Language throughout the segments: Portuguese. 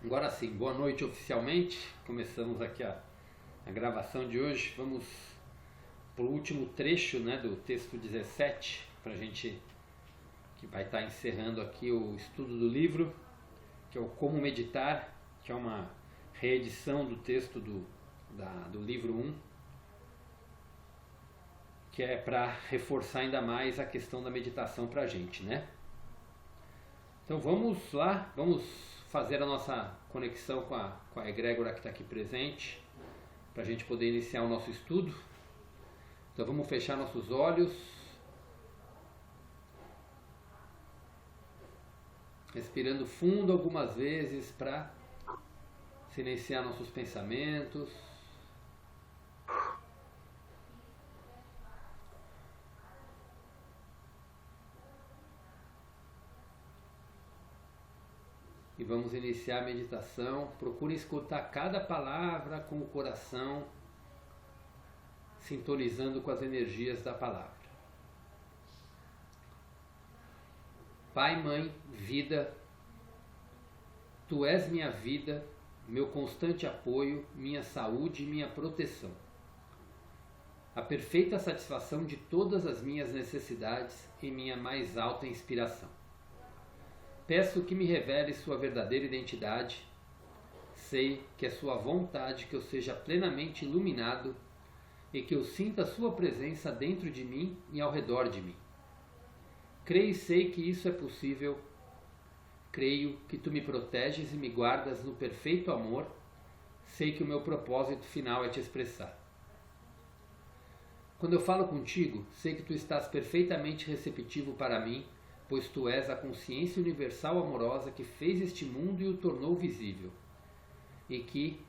Agora sim, boa noite oficialmente. Começamos aqui a gravação de hoje. Vamos para o último trecho, do texto 17, para a gente que vai estar encerrando aqui o estudo do livro, que é o Como Meditar, que é uma reedição do texto do livro 1, que é para reforçar ainda mais a questão da meditação para a gente, Então vamos lá, vamos fazer a nossa conexão com a egrégora que está aqui presente, para a gente poder iniciar o nosso estudo. Então vamos fechar nossos olhos, respirando fundo algumas vezes para silenciar nossos pensamentos. E vamos iniciar a meditação. Procure escutar cada palavra com o coração, sintonizando com as energias da palavra. Pai, Mãe, Vida, Tu és minha vida, meu constante apoio, minha saúde e minha proteção. A perfeita satisfação de todas as minhas necessidades e minha mais alta inspiração. Peço que me revele sua verdadeira identidade. Sei que é sua vontade que eu seja plenamente iluminado e que eu sinta sua presença dentro de mim e ao redor de mim. Creio e sei que isso é possível. Creio que tu me proteges e me guardas no perfeito amor. Sei que o meu propósito final é te expressar. Quando eu falo contigo, sei que tu estás perfeitamente receptivo para mim, pois tu és a consciência universal amorosa que fez este mundo e o tornou visível. E que,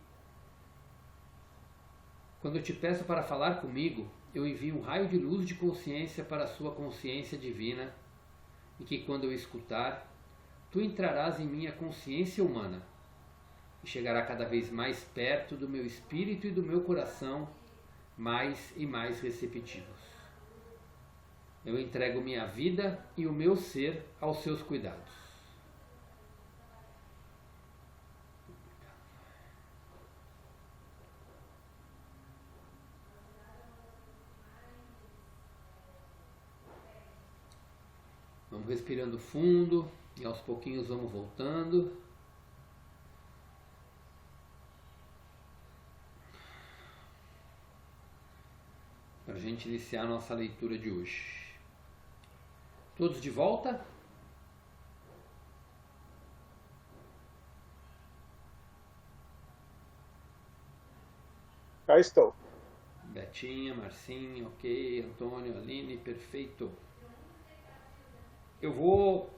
quando eu te peço para falar comigo, eu envio um raio de luz de consciência para a sua consciência divina, e que quando eu escutar, tu entrarás em minha consciência humana, e chegará cada vez mais perto do meu espírito e do meu coração, mais e mais receptivos. Eu entrego minha vida e o meu ser aos seus cuidados. Vamos respirando fundo e aos pouquinhos vamos voltando. Para a gente iniciar a nossa leitura de hoje. Todos de volta? Cá estou. Betinha, Marcinho, ok, Antônio, Aline, perfeito. Eu vou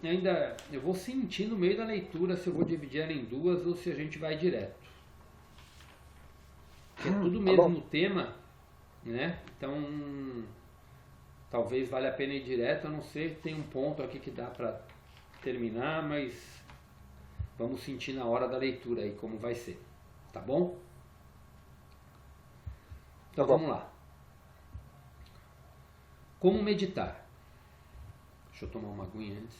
sentir no meio da leitura se eu vou dividir ela em duas ou se a gente vai direto. Porque é tudo o mesmo tema, Então, talvez valha a pena ir direto, a não ser que tem um ponto aqui que dá para terminar, mas vamos sentir na hora da leitura aí como vai ser, tá bom? Então vamos lá. Como meditar? Deixa eu tomar uma aguinha antes.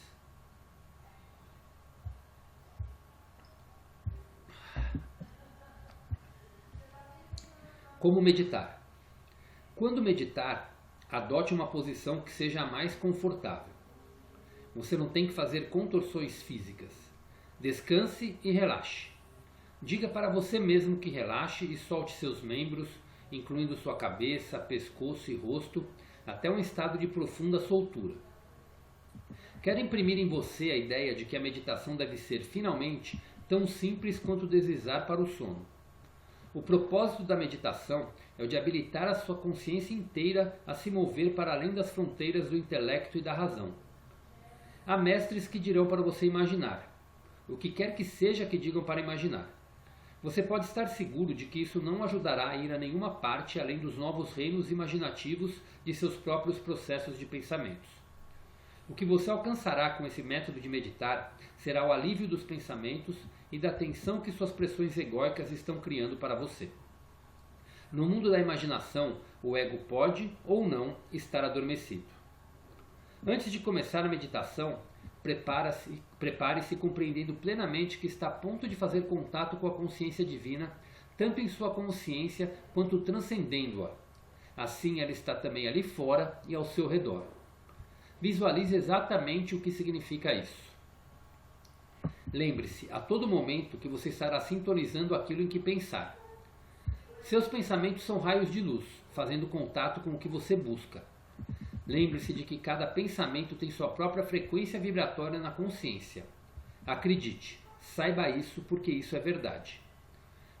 Como meditar? Quando meditar, adote uma posição que seja a mais confortável. Você não tem que fazer contorções físicas. Descanse e relaxe. Diga para você mesmo que relaxe e solte seus membros, incluindo sua cabeça, pescoço e rosto, até um estado de profunda soltura. Quero imprimir em você a ideia de que a meditação deve ser, finalmente, tão simples quanto deslizar para o sono. O propósito da meditação é o de habilitar a sua consciência inteira a se mover para além das fronteiras do intelecto e da razão. Há mestres que dirão para você imaginar, o que quer que seja que digam para imaginar. Você pode estar seguro de que isso não ajudará a ir a nenhuma parte além dos novos reinos imaginativos de seus próprios processos de pensamentos. O que você alcançará com esse método de meditar será o alívio dos pensamentos e da tensão que suas pressões egóicas estão criando para você. No mundo da imaginação, o ego pode ou não estar adormecido. Antes de começar a meditação, prepare-se compreendendo plenamente que está a ponto de fazer contato com a consciência divina, tanto em sua consciência quanto transcendendo-a. Assim ela está também ali fora e ao seu redor. Visualize exatamente o que significa isso. Lembre-se a todo momento que você estará sintonizando aquilo em que pensar. Seus pensamentos são raios de luz, fazendo contato com o que você busca. Lembre-se de que cada pensamento tem sua própria frequência vibratória na consciência. Acredite, saiba isso porque isso é verdade.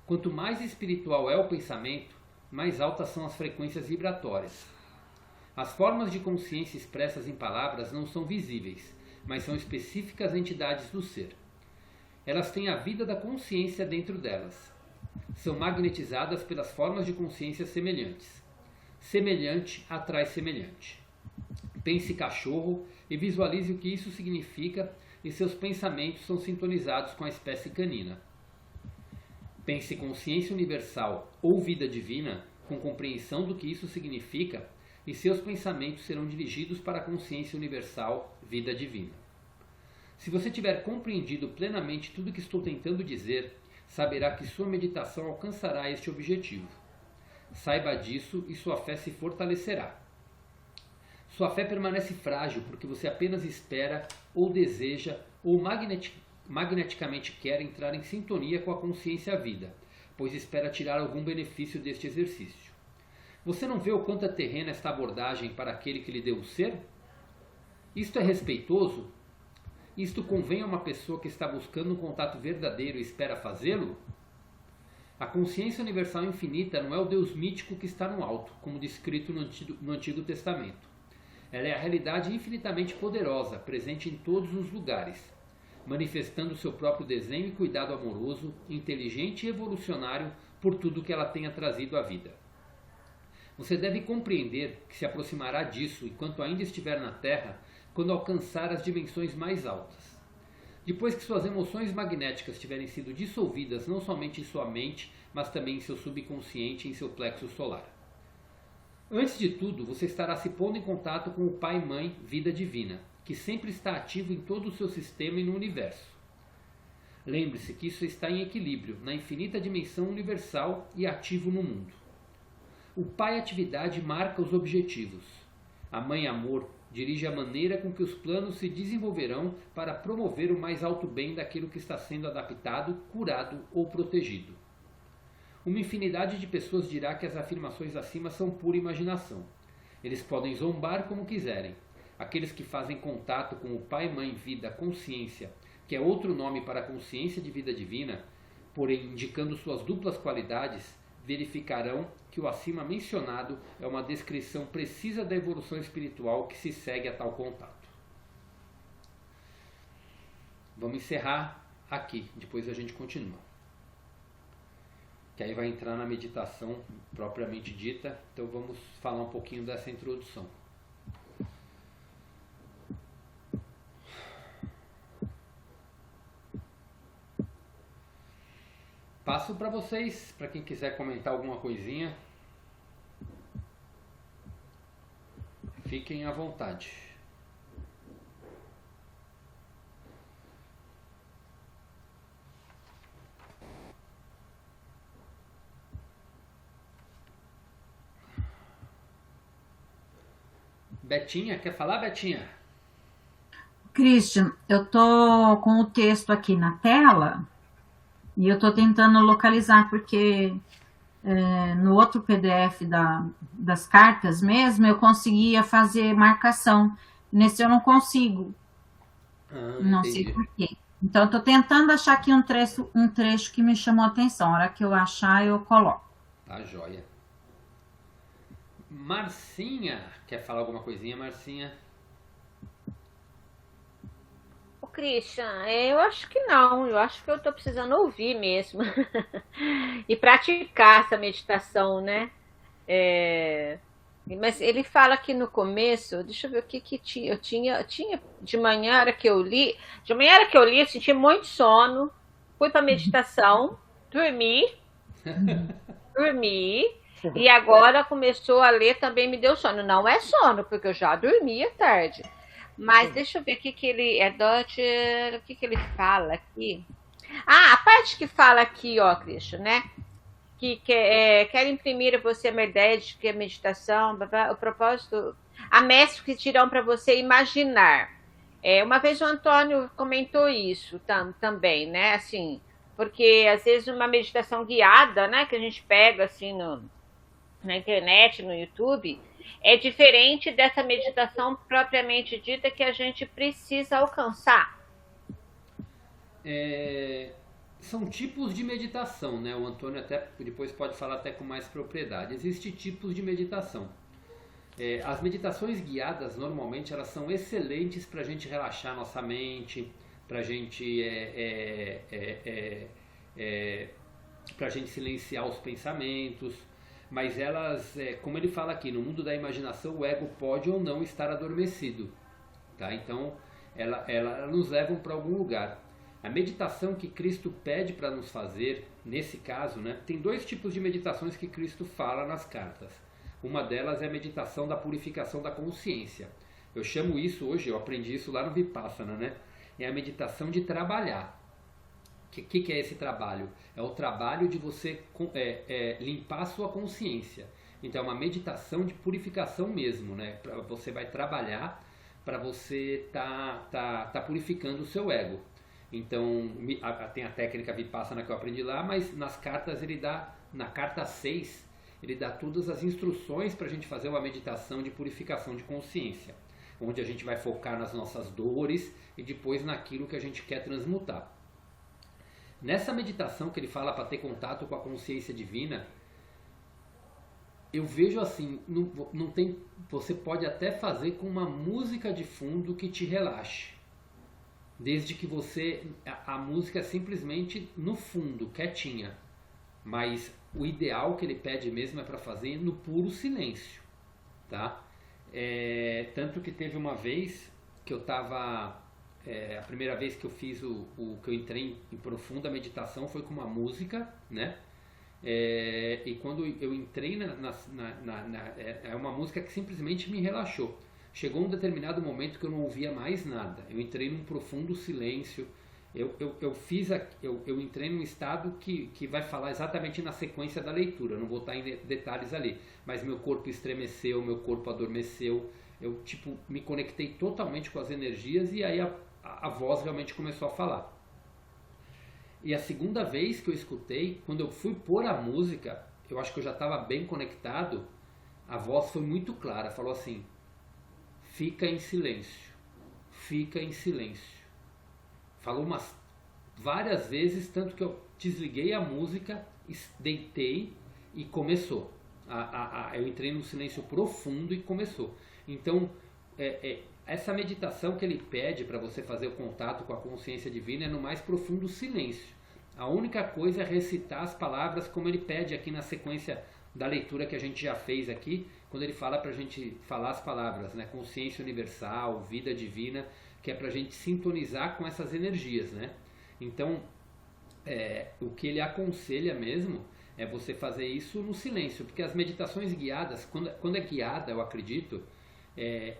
Quanto mais espiritual é o pensamento, mais altas são as frequências vibratórias. As formas de consciência expressas em palavras não são visíveis, mas são específicas entidades do ser. Elas têm a vida da consciência dentro delas. São magnetizadas pelas formas de consciência semelhantes. Semelhante atrai semelhante. Pense cachorro e visualize o que isso significa e seus pensamentos são sintonizados com a espécie canina. Pense consciência universal ou vida divina com compreensão do que isso significa e seus pensamentos serão dirigidos para a consciência universal, vida divina. Se você tiver compreendido plenamente tudo o que estou tentando dizer, saberá que sua meditação alcançará este objetivo. Saiba disso e sua fé se fortalecerá. Sua fé permanece frágil porque você apenas espera ou deseja ou magneticamente quer entrar em sintonia com a consciência vida, pois espera tirar algum benefício deste exercício. Você não vê o quanto é terrena esta abordagem para aquele que lhe deu o ser? Isto é respeitoso? Isto convém a uma pessoa que está buscando um contato verdadeiro e espera fazê-lo? A consciência universal infinita não é o Deus mítico que está no alto, como descrito no Antigo Testamento. Ela é a realidade infinitamente poderosa, presente em todos os lugares, manifestando seu próprio desenho e cuidado amoroso, inteligente e evolucionário por tudo que ela tenha trazido à vida. Você deve compreender que se aproximará disso enquanto ainda estiver na Terra, quando alcançar as dimensões mais altas. Depois que suas emoções magnéticas tiverem sido dissolvidas não somente em sua mente, mas também em seu subconsciente e em seu plexo solar. Antes de tudo, você estará se pondo em contato com o Pai e Mãe, vida divina, que sempre está ativo em todo o seu sistema e no universo. Lembre-se que isso está em equilíbrio, na infinita dimensão universal e ativo no mundo. O Pai Atividade marca os objetivos. A Mãe Amor dirige a maneira com que os planos se desenvolverão para promover o mais alto bem daquilo que está sendo adaptado, curado ou protegido. Uma infinidade de pessoas dirá que as afirmações acima são pura imaginação. Eles podem zombar como quiserem. Aqueles que fazem contato com o Pai, Mãe, Vida, Consciência, que é outro nome para a consciência de vida divina, porém indicando suas duplas qualidades, verificarão que o acima mencionado é uma descrição precisa da evolução espiritual que se segue a tal contato. Vamos encerrar aqui, depois a gente continua. Que aí vai entrar na meditação propriamente dita, então vamos falar um pouquinho dessa introdução. Passo para vocês, para quem quiser comentar alguma coisinha, fiquem à vontade. Betinha, quer falar, Betinha? Christian, eu tô com o texto aqui na tela e eu tô tentando localizar porque no outro PDF das cartas mesmo eu conseguia fazer marcação. Nesse eu não consigo. Não entendi. sei por quê. Então eu tô tentando achar aqui um trecho que me chamou a atenção. A hora que eu achar eu coloco. Tá joia. Marcinha, quer falar alguma coisinha, Marcinha? Ô, Christian, eu acho que não. Eu acho que eu tô precisando ouvir mesmo. E praticar essa meditação, né? Mas ele fala aqui no começo, deixa eu ver o que tinha. Eu tinha de manhã era que eu li, eu senti muito sono, fui para meditação, dormi, e agora começou a ler, também me deu sono. Não é sono, porque eu já dormi à tarde. Mas deixa eu ver o que que ele adote, o que que ele fala aqui. Ah, a parte que fala aqui, ó, Cristian, né? Quer imprimir a você uma ideia de que a meditação, o propósito, a mestre que dirão para você imaginar. Uma vez o Antônio comentou isso também, né? Assim, porque às vezes uma meditação guiada, né, que a gente pega assim na internet, no YouTube, é diferente dessa meditação propriamente dita que a gente precisa alcançar. São tipos de meditação, né? O Antônio até depois pode falar até com mais propriedade. Existem tipos de meditação. As meditações guiadas, normalmente, elas são excelentes para a gente relaxar nossa mente, para a gente silenciar os pensamentos, mas elas, como ele fala aqui, no mundo da imaginação, o ego pode ou não estar adormecido, tá? Então, ela nos levam para algum lugar. A meditação que Cristo pede para nos fazer, nesse caso, né, tem dois tipos de meditações que Cristo fala nas cartas. Uma delas é a meditação da purificação da consciência. Eu chamo isso hoje, eu aprendi isso lá no Vipassana, né? É a meditação de trabalhar. O que é esse trabalho? É o trabalho de você limpar a sua consciência. Então é uma meditação de purificação mesmo, né? Você vai trabalhar para você tá purificando o seu ego. Então tem a técnica Vipassana que eu aprendi lá, mas nas cartas ele dá, na carta 6, ele dá todas as instruções para a gente fazer uma meditação de purificação de consciência, onde a gente vai focar nas nossas dores e depois naquilo que a gente quer transmutar. Nessa meditação que ele fala para ter contato com a consciência divina, eu vejo assim, não tem, você pode até fazer com uma música de fundo que te relaxe, desde que a música é simplesmente no fundo, quietinha, mas o ideal que ele pede mesmo é para fazer no puro silêncio, tá? Tanto que teve uma vez que eu estava, a primeira vez que eu fiz que eu entrei em profunda meditação foi com uma música, né? E quando eu entrei é uma música que simplesmente me relaxou. Chegou um determinado momento que eu não ouvia mais nada. Eu entrei num profundo silêncio. Eu entrei num estado que vai falar exatamente na sequência da leitura. Eu não vou estar em detalhes ali. Mas meu corpo estremeceu, meu corpo adormeceu. Eu me conectei totalmente com as energias e aí a voz realmente começou a falar. E a segunda vez que eu escutei, quando eu fui pôr a música, eu acho que eu já estava bem conectado, a voz foi muito clara. Falou assim: fica em silêncio, fica em silêncio. Falou várias vezes, tanto que eu desliguei a música, deitei e começou. Eu entrei num silêncio profundo e começou. Então, essa meditação que ele pede para você fazer o contato com a consciência divina é no mais profundo silêncio. A única coisa é recitar as palavras como ele pede aqui na sequência da leitura que a gente já fez aqui, quando ele fala para a gente falar as palavras, né? Consciência universal, vida divina, que é para a gente sintonizar com essas energias, né? Então, o que ele aconselha mesmo é você fazer isso no silêncio, porque as meditações guiadas, quando é guiada, eu acredito,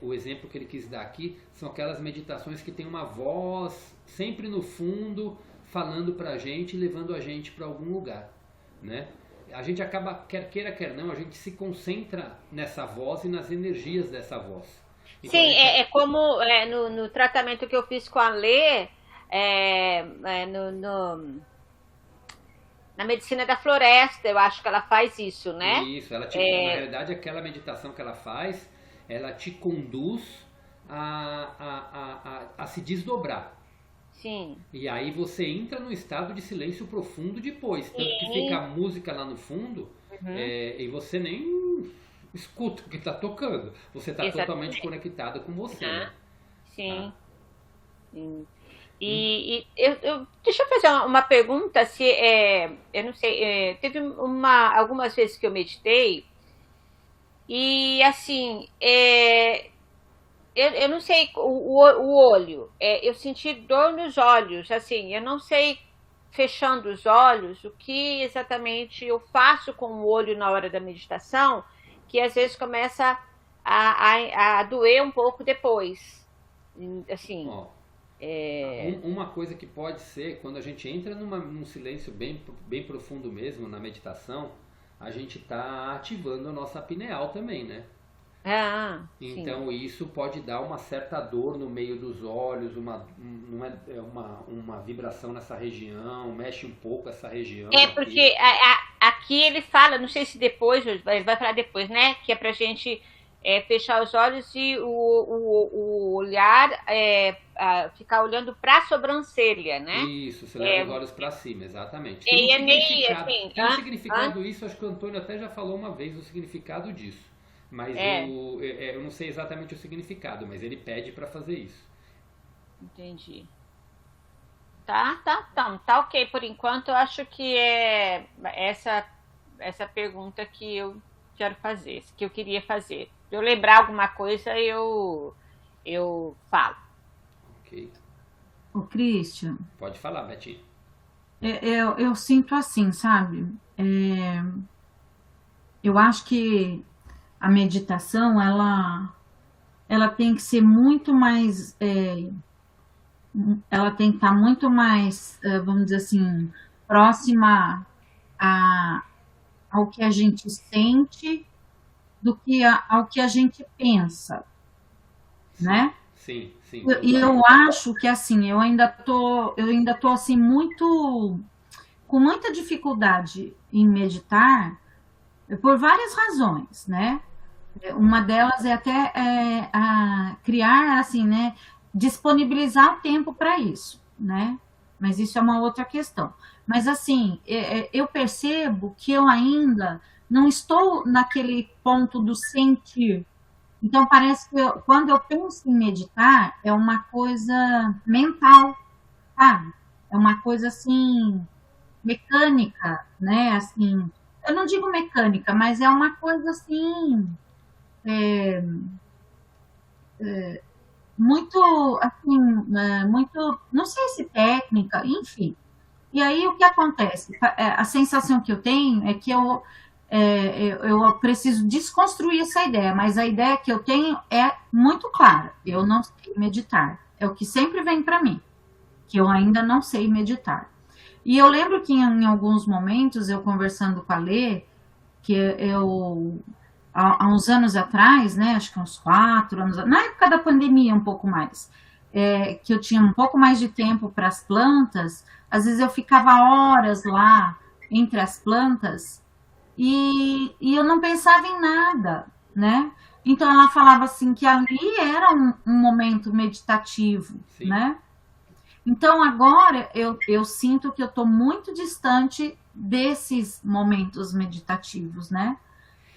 o exemplo que ele quis dar aqui, são aquelas meditações que tem uma voz sempre no fundo, falando para a gente, levando a gente para algum lugar, né? A gente acaba, quer queira, quer não, a gente se concentra nessa voz e nas energias dessa voz. Então, sim, como no tratamento que eu fiz com a Lê, na medicina da floresta, eu acho que ela faz isso, né? Isso, na realidade aquela meditação que ela faz, ela te conduz a se desdobrar. Sim. E aí você entra num estado de silêncio profundo depois, tanto que fica a música lá no fundo, e você nem escuta o que está tocando. Você está totalmente conectado com você. Né? Sim. Tá? Sim. E deixa eu fazer uma pergunta, se eu não sei, teve algumas vezes que eu meditei e assim, eu não sei, o olho, eu senti dor nos olhos, assim, eu não sei, fechando os olhos, o que exatamente eu faço com o olho na hora da meditação, que às vezes começa a doer um pouco depois, Assim, Ó, uma coisa que pode ser, quando a gente entra num silêncio bem profundo mesmo, na meditação, a gente está ativando a nossa pineal também, né? sim. Então isso pode dar uma certa dor no meio dos olhos, uma vibração nessa região, mexe um pouco essa região Porque aqui. aqui ele fala, não sei se depois, ele vai falar depois, né? Que é pra gente fechar os olhos e o olhar ficar olhando pra sobrancelha, né? Isso, você leva os olhos para cima, exatamente. E é meio assim. Tem um significado isso, acho que o Antônio até já falou uma vez o significado disso. Mas eu não sei exatamente o significado, mas ele pede para fazer isso. Entendi. Tá ok por enquanto. Eu acho que é essa pergunta que eu quero fazer, que eu queria fazer. Se eu lembrar alguma coisa, eu falo. Ok. Ô, Christian, Pode falar, Betinho. eu sinto assim, sabe? Eu acho que a meditação, ela tem que ser muito mais, ela tem que estar muito mais, vamos dizer assim, próxima ao que a gente sente do que ao que a gente pensa, né? Sim. E eu acho que assim, eu ainda tô assim com muita dificuldade em meditar por várias razões, né? Uma delas é até criar, assim, né? Disponibilizar o tempo para isso, né? Mas isso é uma outra questão. Mas, assim, eu percebo que eu ainda não estou naquele ponto do sentir. Então, parece que quando eu penso em meditar, é uma coisa mental, sabe? É uma coisa, assim, mecânica, né? Assim, eu não digo mecânica, mas é uma coisa, assim, muito, assim, muito, não sei se técnica, enfim. E aí o que acontece? A sensação que eu tenho é que eu preciso desconstruir essa ideia, mas a ideia que eu tenho é muito clara. Eu não sei meditar. É o que sempre vem para mim, que eu ainda não sei meditar. E eu lembro que em alguns momentos, eu conversando com a Lê, que há uns anos atrás, né, acho que uns 4 anos, na época da pandemia um pouco mais, que eu tinha um pouco mais de tempo para as plantas, às vezes eu ficava horas lá entre as plantas e eu não pensava em nada, né? Então ela falava assim que ali era um momento meditativo, Sim. né? Então agora eu sinto que eu estou muito distante desses momentos meditativos, né?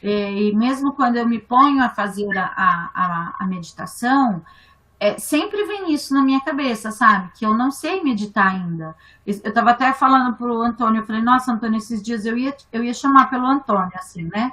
E mesmo quando eu me ponho a fazer a meditação, sempre vem isso na minha cabeça, sabe? Que eu não sei meditar ainda. Eu estava até falando pro Antônio, eu falei, nossa, Antônio, esses dias eu ia chamar pelo Antônio, assim, né?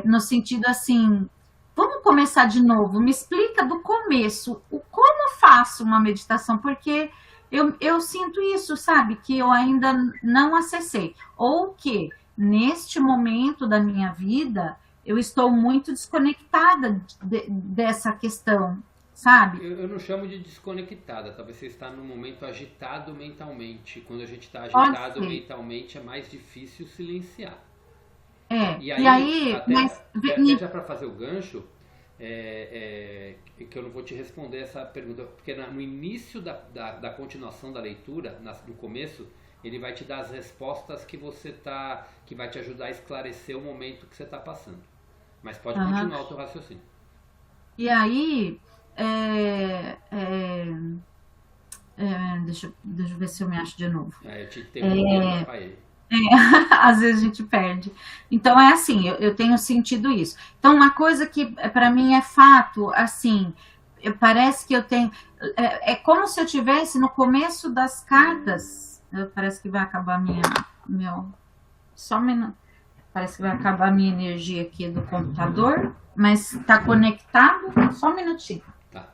No sentido assim, vamos começar de novo, me explica do começo, como faço uma meditação, porque eu sinto isso, sabe? Que eu ainda não acessei. Ou que neste momento da minha vida, eu estou muito desconectada dessa questão, sabe? Eu não chamo de desconectada, talvez você está num momento agitado mentalmente. Quando a gente está agitado mentalmente, é mais difícil silenciar. E aí até já para fazer o gancho, que eu não vou te responder essa pergunta, porque no início da continuação da leitura, no começo, ele vai te dar as respostas que vai te ajudar a esclarecer o momento que você está passando. Mas pode continuar o teu raciocínio. E aí, deixa eu ver se eu me acho de novo. Eu te interrompi, papai. Às vezes a gente perde. Então é assim, eu tenho sentido isso. Então uma coisa que para mim é fato, assim, parece que eu tenho, é como se eu tivesse no começo das cartas. Parece que vai acabar só um minuto. Parece que vai acabar a minha energia aqui do computador, mas está conectado. Só um minutinho. Tá.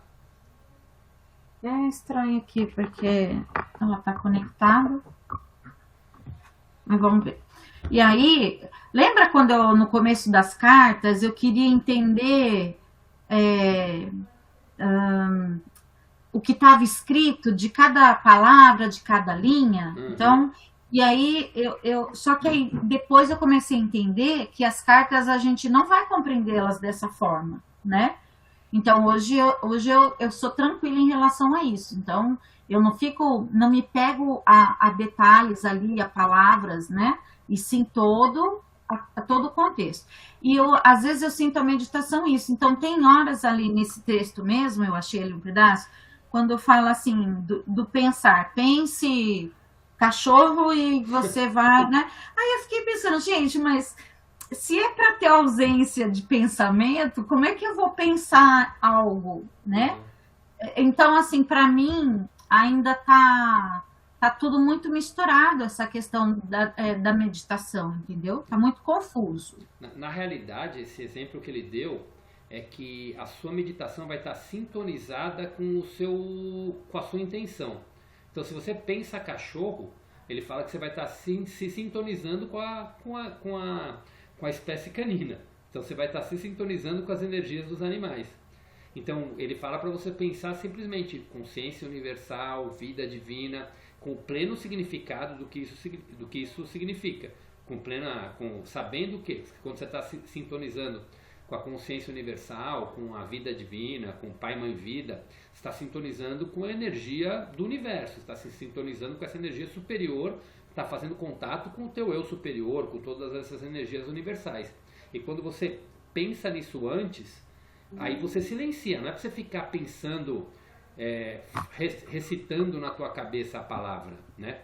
É estranho aqui porque ela está conectada. Mas vamos ver. E aí, lembra quando no começo das cartas eu queria entender o que estava escrito de cada palavra, de cada linha. Então, e aí só que aí depois eu comecei a entender que as cartas a gente não vai compreendê-las dessa forma, né? Então hoje eu sou tranquila em relação a isso. Então eu não me pego a detalhes ali, a palavras, né? E sim a todo o contexto. E às vezes eu sinto a meditação isso. Então tem horas ali nesse texto mesmo, eu achei ali um pedaço, quando eu falo assim, do pensar, pense cachorro e você vai, né? Aí eu fiquei pensando, gente, mas se é para ter ausência de pensamento, como é que eu vou pensar algo, né? Então, assim, para mim, ainda tá tudo muito misturado, essa questão da meditação, entendeu? Tá muito confuso. Na realidade, esse exemplo que ele deu é que a sua meditação vai estar sintonizada com a sua intenção. Então, se você pensa cachorro, ele fala que você vai estar se sintonizando com a espécie canina. Então, você vai estar se sintonizando com as energias dos animais. Então, ele fala para você pensar simplesmente consciência universal, vida divina, com o pleno significado do que isso significa. Sabendo que quando você está se sintonizando com a consciência universal, com a vida divina, com o Pai, Mãe, Vida, está sintonizando com a energia do universo, está se sintonizando com essa energia superior, está fazendo contato com o teu eu superior, com todas essas energias universais. E quando você pensa nisso antes, aí você silencia, não é para você ficar pensando, recitando na tua cabeça a palavra, né?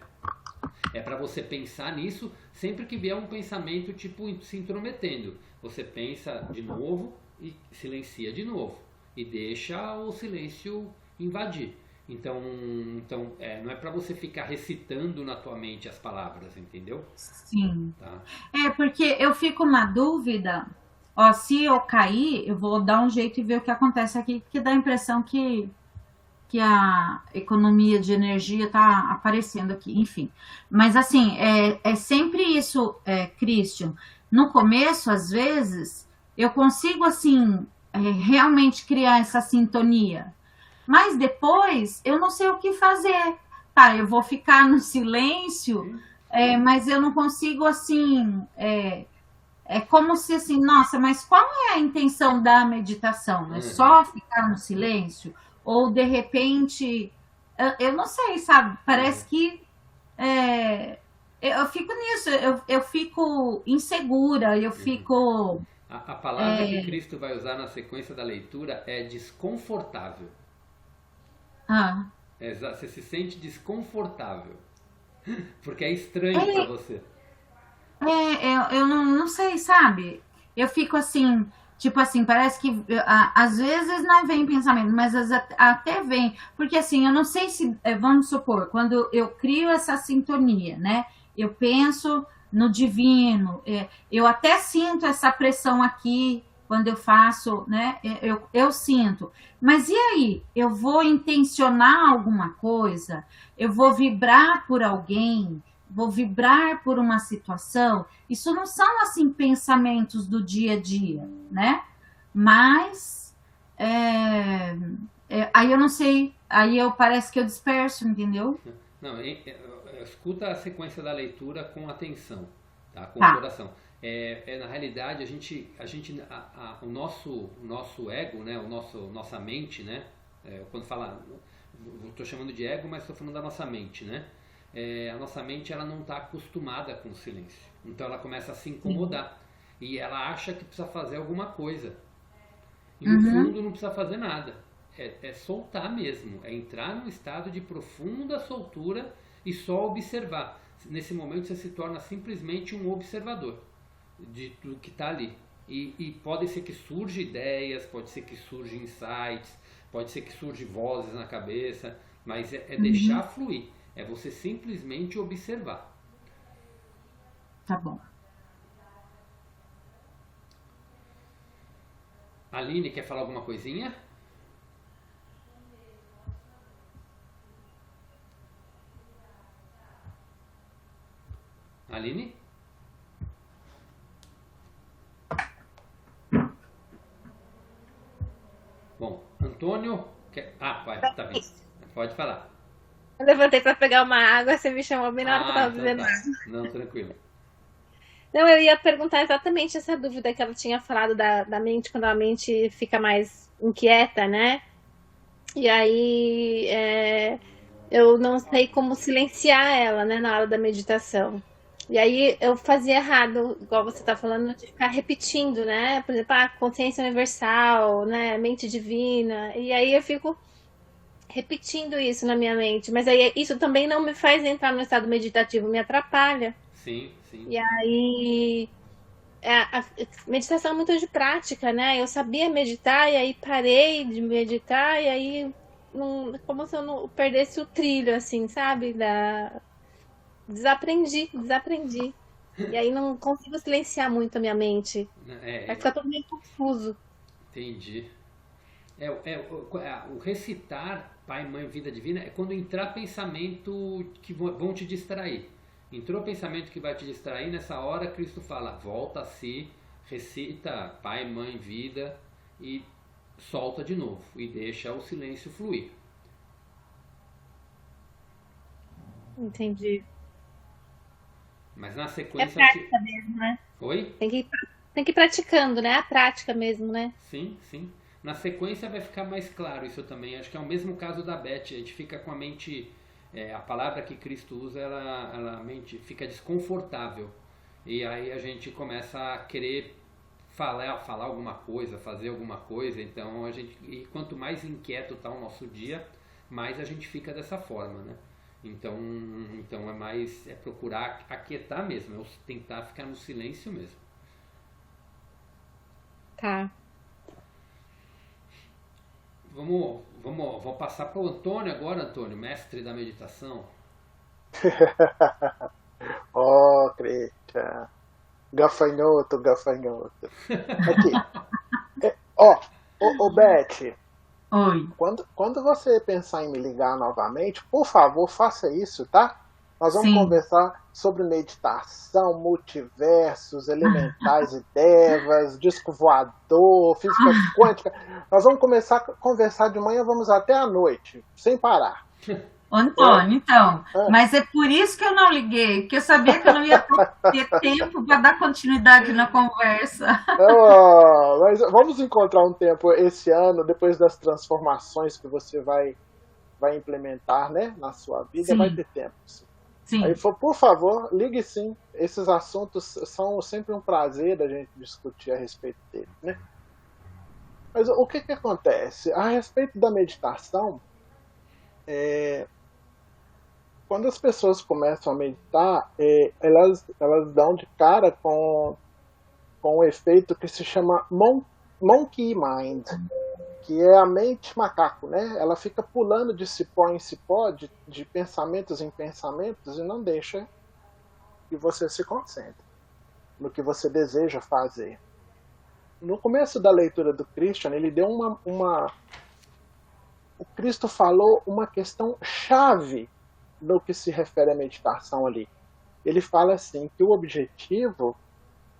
É para você pensar nisso sempre que vier um pensamento tipo se intrometendo. Você pensa de novo e silencia de novo. E deixa o silêncio invadir. Então não é para você ficar recitando na tua mente as palavras, entendeu? Sim. Tá? Porque eu fico na dúvida, ó, se eu cair, eu vou dar um jeito e ver o que acontece aqui, porque dá a impressão que a economia de energia está aparecendo aqui, enfim. Mas assim, é sempre isso, Christian. No começo, às vezes, eu consigo assim realmente criar essa sintonia. Mas depois, eu não sei o que fazer. Tá, eu vou ficar no silêncio, mas eu não consigo assim... É como se assim, nossa, mas qual é a intenção da meditação? É só ficar no silêncio? Ou de repente, eu não sei, sabe? Parece que eu fico nisso, eu fico insegura, eu fico... A palavra que Cristo vai usar na sequência da leitura é desconfortável. Você se sente desconfortável, porque é estranho para você. Eu não sei, sabe? Eu fico assim... Tipo assim, parece que às vezes não vem pensamento, mas até vem. Porque assim, eu não sei se, vamos supor, quando eu crio essa sintonia, né? Eu penso no divino, eu até sinto essa pressão aqui quando eu faço, né? Eu sinto. Mas e aí? Eu vou intencionar alguma coisa? Eu vou vibrar por alguém? Vou vibrar por uma situação? Isso não são, assim, pensamentos do dia a dia, né? Mas, aí eu não sei, aí parece que eu disperso, entendeu? Não, escuta a sequência da leitura com atenção, tá? Com o coração. Na realidade, o nosso ego, né? Nossa mente, né? Quando fala, estou chamando de ego, mas estou falando da nossa mente, né? A nossa mente ela não está acostumada com o silêncio. Então ela começa a se incomodar. E ela acha que precisa fazer alguma coisa. E no fundo não precisa fazer nada. É soltar mesmo. É entrar num estado de profunda soltura e só observar. Nesse momento você se torna simplesmente um observador do que está ali. E pode ser que surjam ideias, pode ser que surjam insights, pode ser que surjam vozes na cabeça, mas é deixar fluir. É você simplesmente observar. Tá bom. Aline, quer falar alguma coisinha? Aline? Bom, Antônio... vai, tá bem. Pode falar. Eu levantei para pegar uma água, você me chamou bem na hora que eu Ah, tava então bebendo tá. água. Não, tranquilo. Não, eu ia perguntar exatamente essa dúvida que ela tinha falado da mente, quando a mente fica mais inquieta, né? E aí eu não sei como silenciar ela, né, na hora da meditação. E aí eu fazia errado, igual você tá falando, de ficar repetindo, né? Por exemplo, consciência universal, né? Mente divina. E aí eu fico repetindo isso na minha mente. Mas aí isso também não me faz entrar no estado meditativo, me atrapalha. Sim, sim. E aí a meditação é muito de prática, né? Eu sabia meditar e aí parei de meditar e aí como se eu não perdesse o trilho, assim, sabe? Desaprendi. E aí não consigo silenciar muito a minha mente. Vai É, ficar tudo meio confuso. entendi. O recitar Pai, Mãe, Vida Divina é quando entrar pensamento que vão te distrair. Entrou pensamento que vai te distrair, nessa hora Cristo fala, volta a si, recita Pai, Mãe, Vida e solta de novo e deixa o silêncio fluir. Entendi. Mas na É sequência... prática mesmo, né? Oi? Tem que ir praticando, né? A prática mesmo, né? Sim, sim. Na sequência vai ficar mais claro isso também. Acho que é o mesmo caso da Beth. A gente fica com a mente... a palavra que Cristo usa, a mente fica desconfortável. E aí a gente começa a querer falar alguma coisa, fazer alguma coisa. Então e quanto mais inquieto está o nosso dia, mais a gente fica dessa forma, né? Então é procurar aquietar mesmo, é tentar ficar no silêncio mesmo. Tá. Vamos passar para o Antônio agora, Antônio, mestre da meditação. Ó, Cristian. Gafanhoto. Aqui. Ó, Beth, Oi. quando você pensar em me ligar novamente, por favor, faça isso, tá? Nós vamos Sim. conversar sobre meditação, multiversos, elementais e devas, disco voador, física quântica. Nós vamos começar a conversar de manhã, vamos até a noite, sem parar. Antônio, então, mas é por isso que eu não liguei, porque eu sabia que eu não ia ter tempo para dar continuidade na conversa. Mas vamos encontrar um tempo esse ano, depois das transformações que você vai implementar, né, na sua vida, sim. Vai ter tempo. Sim. Aí, por favor, ligue sim. Esses assuntos são sempre um prazer da gente discutir a respeito deles, né? Mas o que acontece? A respeito da meditação, quando as pessoas começam a meditar, elas dão de cara com um efeito que se chama monkey mind, que é a mente macaco, né? Ela fica pulando de cipó em cipó, de pensamentos em pensamentos, e não deixa que você se concentre no que você deseja fazer. No começo da leitura do Christian, ele deu o Cristo falou uma questão chave no que se refere à meditação ali. Ele fala assim, que o objetivo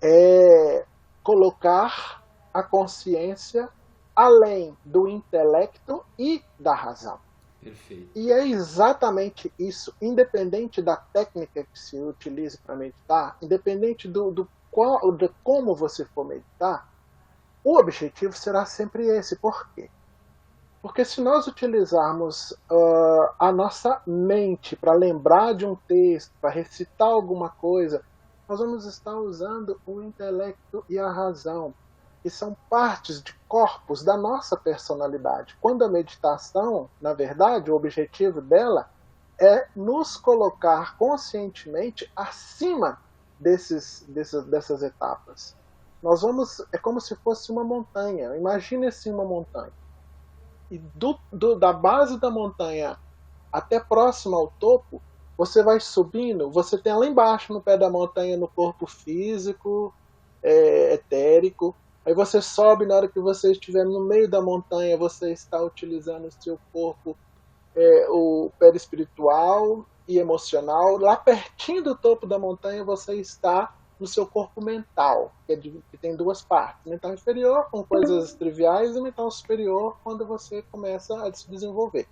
é colocar a consciência além do intelecto e da razão. Perfeito. E é exatamente isso, independente da técnica que se utilize para meditar, independente de como você for meditar, o objetivo será sempre esse. Por quê? Porque se nós utilizarmos a nossa mente para lembrar de um texto, para recitar alguma coisa, nós vamos estar usando o intelecto e a razão, que são partes de corpos da nossa personalidade. Quando a meditação, na verdade, o objetivo dela é nos colocar conscientemente acima dessas etapas. É como se fosse uma montanha. Imagine assim uma montanha. E da base da montanha até próximo ao topo, você vai subindo, você tem lá embaixo no pé da montanha, no corpo físico, etérico. Aí você sobe, na hora que você estiver no meio da montanha, você está utilizando o seu corpo, o perispiritual e emocional. Lá pertinho do topo da montanha, você está no seu corpo mental, que tem duas partes. Mental inferior, com coisas triviais, e mental superior, quando você começa a se desenvolver.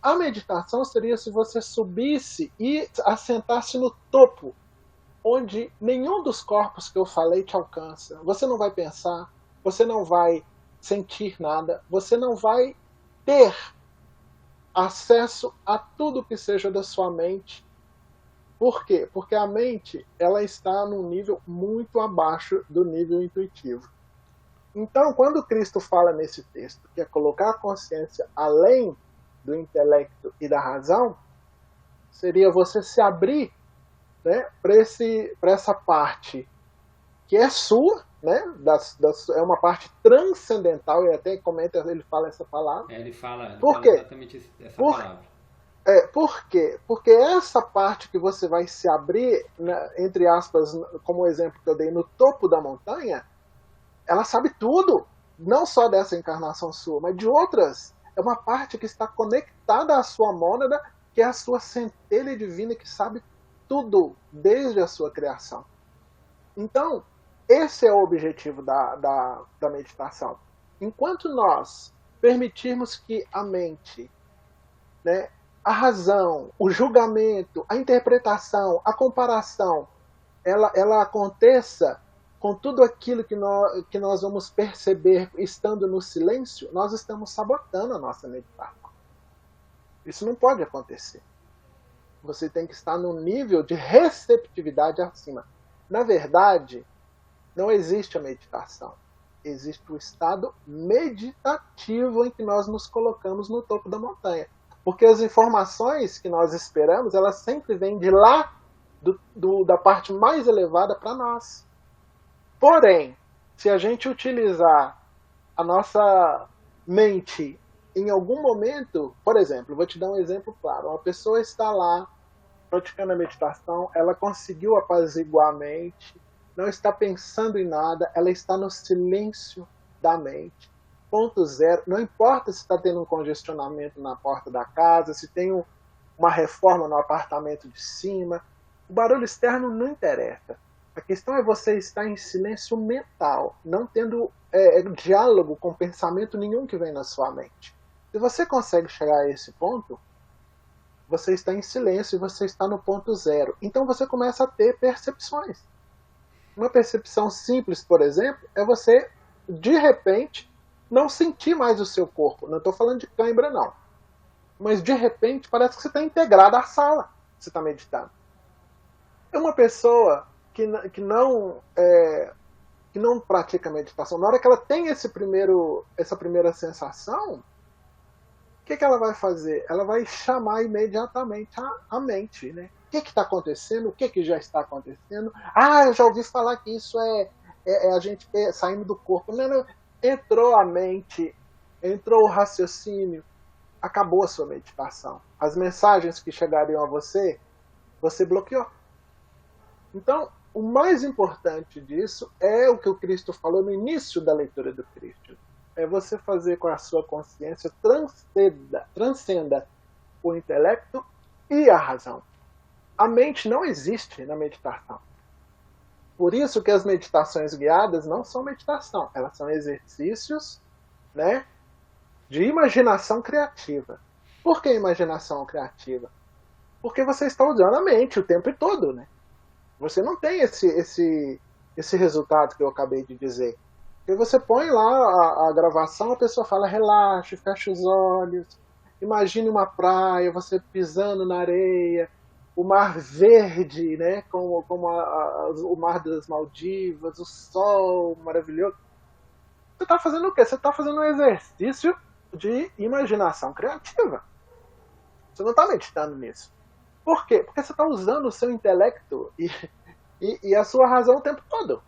A meditação seria se você subisse e assentasse no topo, onde nenhum dos corpos que eu falei te alcança. Você não vai pensar, você não vai sentir nada, você não vai ter acesso a tudo que seja da sua mente. Por quê? Porque a mente ela está num nível muito abaixo do nível intuitivo. Então, quando Cristo fala nesse texto que é colocar a consciência além do intelecto e da razão, seria você se abrir, né, para essa parte que é sua, né, é uma parte transcendental, e até comenta, ele fala essa palavra. Ele fala quê? Exatamente essa palavra. Por quê? Porque essa parte que você vai se abrir, né, entre aspas, como o exemplo que eu dei, no topo da montanha, ela sabe tudo, não só dessa encarnação sua, mas de outras. É uma parte que está conectada à sua mônada, que é a sua centelha divina, que sabe tudo, desde a sua criação. Então, esse é o objetivo da meditação. Enquanto nós permitirmos que a mente, né, a razão, o julgamento, a interpretação, a comparação, ela aconteça com tudo aquilo que nós vamos perceber estando no silêncio, nós estamos sabotando a nossa meditação. Isso não pode acontecer. Você tem que estar num nível de receptividade acima. Na verdade, não existe a meditação. Existe o estado meditativo em que nós nos colocamos no topo da montanha. Porque as informações que nós esperamos, elas sempre vêm de lá, da parte mais elevada para nós. Porém, se a gente utilizar a nossa mente em algum momento, por exemplo, vou te dar um exemplo claro. Uma pessoa está lá praticando a meditação, ela conseguiu apaziguar a mente, não está pensando em nada, ela está no silêncio da mente. Ponto zero. Não importa se está tendo um congestionamento na porta da casa, se tem uma reforma no apartamento de cima, o barulho externo não interessa. A questão é você estar em silêncio mental, não tendo diálogo com pensamento nenhum que vem na sua mente. Se você consegue chegar a esse ponto, você está em silêncio e você está no ponto zero. Então você começa a ter percepções. Uma percepção simples, por exemplo, é você, de repente, não sentir mais o seu corpo. Não estou falando de cãibra, não. Mas, de repente, parece que você está integrado à sala. Você está meditando. É uma pessoa que não pratica meditação. Na hora que ela tem essa primeira sensação, o que ela vai fazer? Ela vai chamar imediatamente a mente, né? O que está acontecendo? O que já está acontecendo? Ah, eu já ouvi falar que isso é a gente saindo do corpo. Não. Entrou a mente, entrou o raciocínio, acabou a sua meditação. As mensagens que chegariam a você bloqueou. Então, o mais importante disso é o que o Cristo falou no início da leitura do Cristo. É você fazer com a sua consciência transcenda o intelecto e a razão. A mente não existe na meditação. Por isso que as meditações guiadas não são meditação, elas são exercícios, né, de imaginação criativa. Por que imaginação criativa? Porque você está usando a mente o tempo todo, né? Você não tem esse resultado que eu acabei de dizer. Porque você põe lá a gravação, a pessoa fala, relaxe, fecha os olhos, imagine uma praia, você pisando na areia, o mar verde, né, como o mar das Maldivas, o sol maravilhoso. Você está fazendo o quê? Você está fazendo um exercício de imaginação criativa. Você não está meditando nisso. Por quê? Porque você está usando o seu intelecto e a sua razão o tempo todo.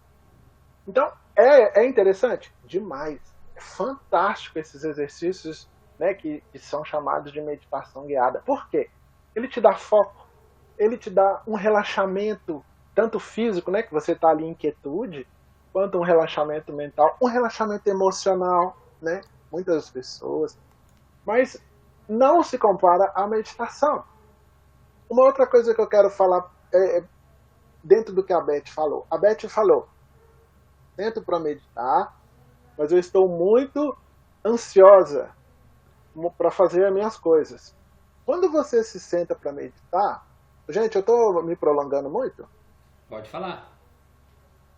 Então, é interessante? Demais. É fantástico esses exercícios, né, que são chamados de meditação guiada. Por quê? Ele te dá foco. Ele te dá um relaxamento, tanto físico, né, que você está ali em inquietude, quanto um relaxamento mental, um relaxamento emocional, né, muitas pessoas. Mas não se compara à meditação. Uma outra coisa que eu quero falar dentro do que a Beth falou. A Beth falou, tento para meditar, mas eu estou muito ansiosa para fazer as minhas coisas. Quando você se senta para meditar, gente, eu estou me prolongando muito? Pode falar.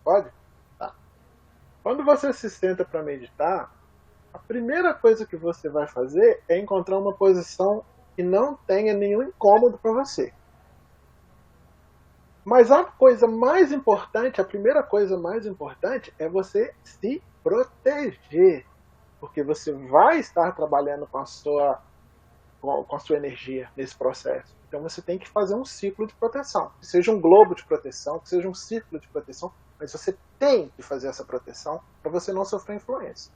Pode? Tá. Quando você se senta para meditar, a primeira coisa que você vai fazer é encontrar uma posição que não tenha nenhum incômodo para você. Mas a coisa mais importante, a primeira coisa mais importante é você se proteger. Porque você vai estar trabalhando com a sua energia nesse processo. Então você tem que fazer um ciclo de proteção. Que seja um globo de proteção, que seja um círculo de proteção, mas você tem que fazer essa proteção para você não sofrer influência.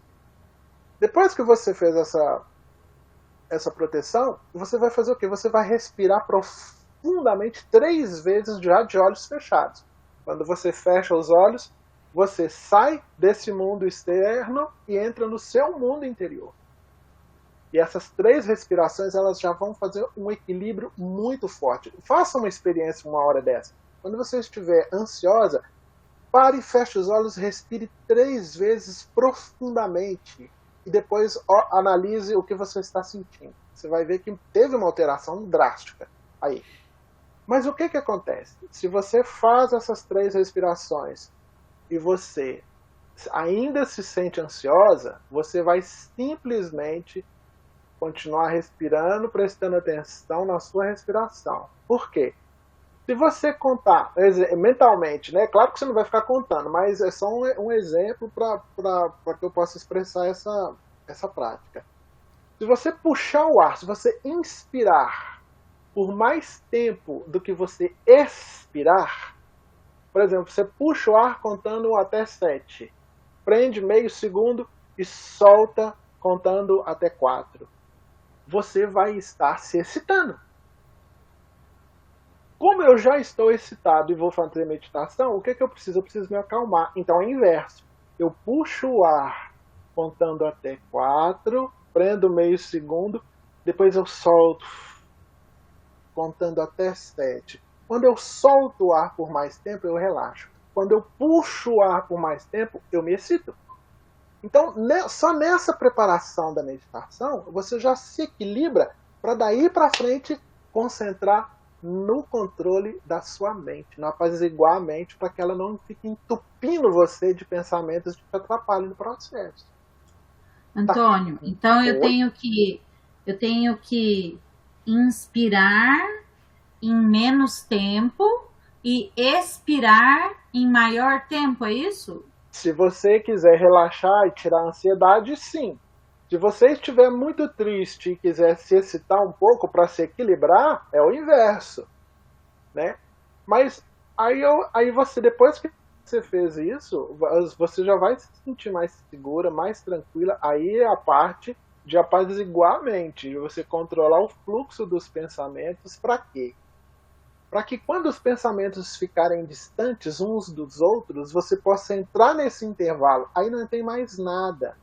Depois que você fez essa proteção, você vai fazer o quê? Você vai respirar profundamente 3 vezes já de olhos fechados. Quando você fecha os olhos, você sai desse mundo externo e entra no seu mundo interior. E essas 3 respirações, elas já vão fazer um equilíbrio muito forte. Faça uma experiência uma hora dessa. Quando você estiver ansiosa, pare e feche os olhos, respire 3 vezes profundamente. E depois analise o que você está sentindo. Você vai ver que teve uma alteração drástica aí. Mas o que acontece? Se você faz essas 3 respirações e você ainda se sente ansiosa, você vai simplesmente continuar respirando, prestando atenção na sua respiração. Por quê? Se você contar mentalmente, né? Claro que você não vai ficar contando, mas é só um exemplo para que eu possa expressar essa prática. Se você puxar o ar, se você inspirar por mais tempo do que você expirar, por exemplo, você puxa o ar contando até 7, prende meio segundo e solta contando até 4. Você vai estar se excitando. Como eu já estou excitado e vou fazer meditação, o que eu preciso? Eu preciso me acalmar. Então é o inverso. Eu puxo o ar contando até 4, prendo meio segundo, depois eu solto contando até 7. Quando eu solto o ar por mais tempo, eu relaxo. Quando eu puxo o ar por mais tempo, eu me excito. Então, só nessa preparação da meditação, você já se equilibra para daí para frente concentrar no controle da sua mente, no apaziguar a mente para que ela não fique entupindo você de pensamentos que te atrapalhem no processo. Antônio, então eu tenho que inspirar em menos tempo e expirar em maior tempo, é isso? Se você quiser relaxar e tirar a ansiedade, sim. Se você estiver muito triste e quiser se excitar um pouco para se equilibrar, é o inverso, né? Mas aí você, depois que você fez isso, você já vai se sentir mais segura, mais tranquila. Aí é a parte de apaziguar a mente, de você controlar o fluxo dos pensamentos. Para quê? Para que quando os pensamentos ficarem distantes uns dos outros, você possa entrar nesse intervalo. Aí não tem mais nada.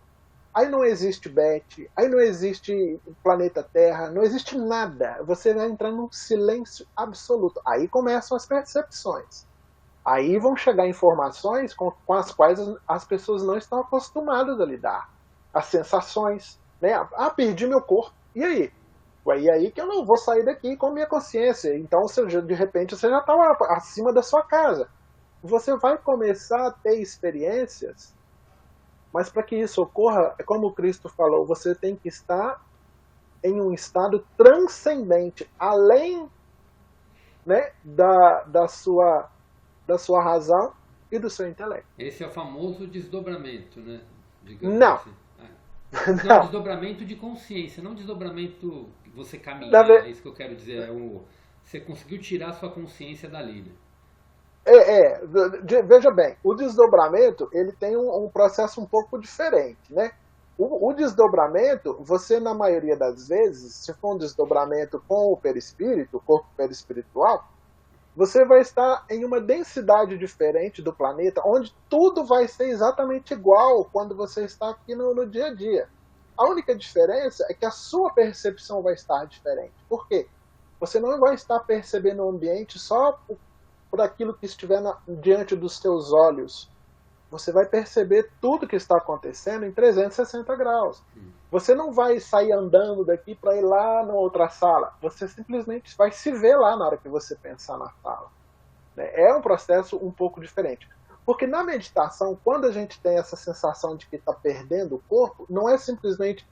Aí não existe Beth, aí não existe planeta Terra, não existe nada. Você vai entrar num silêncio absoluto. Aí começam as percepções. Aí vão chegar informações com as quais as pessoas não estão acostumadas a lidar. As sensações, né? Ah, perdi meu corpo. E aí? E aí que eu não vou sair daqui com a minha consciência. Então, de repente, você já está acima da sua casa. Você vai começar a ter experiências, mas para que isso ocorra, é como o Cristo falou, você tem que estar em um estado transcendente, além, né, da sua razão e do seu intelecto. Esse é o famoso desdobramento, né? Digamos Não. Assim. Não, desdobramento de consciência, não desdobramento que você caminhar, é isso que eu quero dizer. Você conseguiu tirar a sua consciência dali, né? Veja bem, o desdobramento ele tem um processo um pouco diferente, né? O desdobramento, você na maioria das vezes, se for um desdobramento com o perispírito, o corpo perispiritual, você vai estar em uma densidade diferente do planeta, onde tudo vai ser exatamente igual quando você está aqui no dia a dia. A única diferença é que a sua percepção vai estar diferente. Por quê? Você não vai estar percebendo o ambiente só por aquilo que estiver diante dos seus olhos. Você vai perceber tudo que está acontecendo em 360 graus. Você não vai sair andando daqui para ir lá na outra sala. Você simplesmente vai se ver lá na hora que você pensar na sala. É um processo um pouco diferente. Porque na meditação, quando a gente tem essa sensação de que está perdendo o corpo, não é simplesmente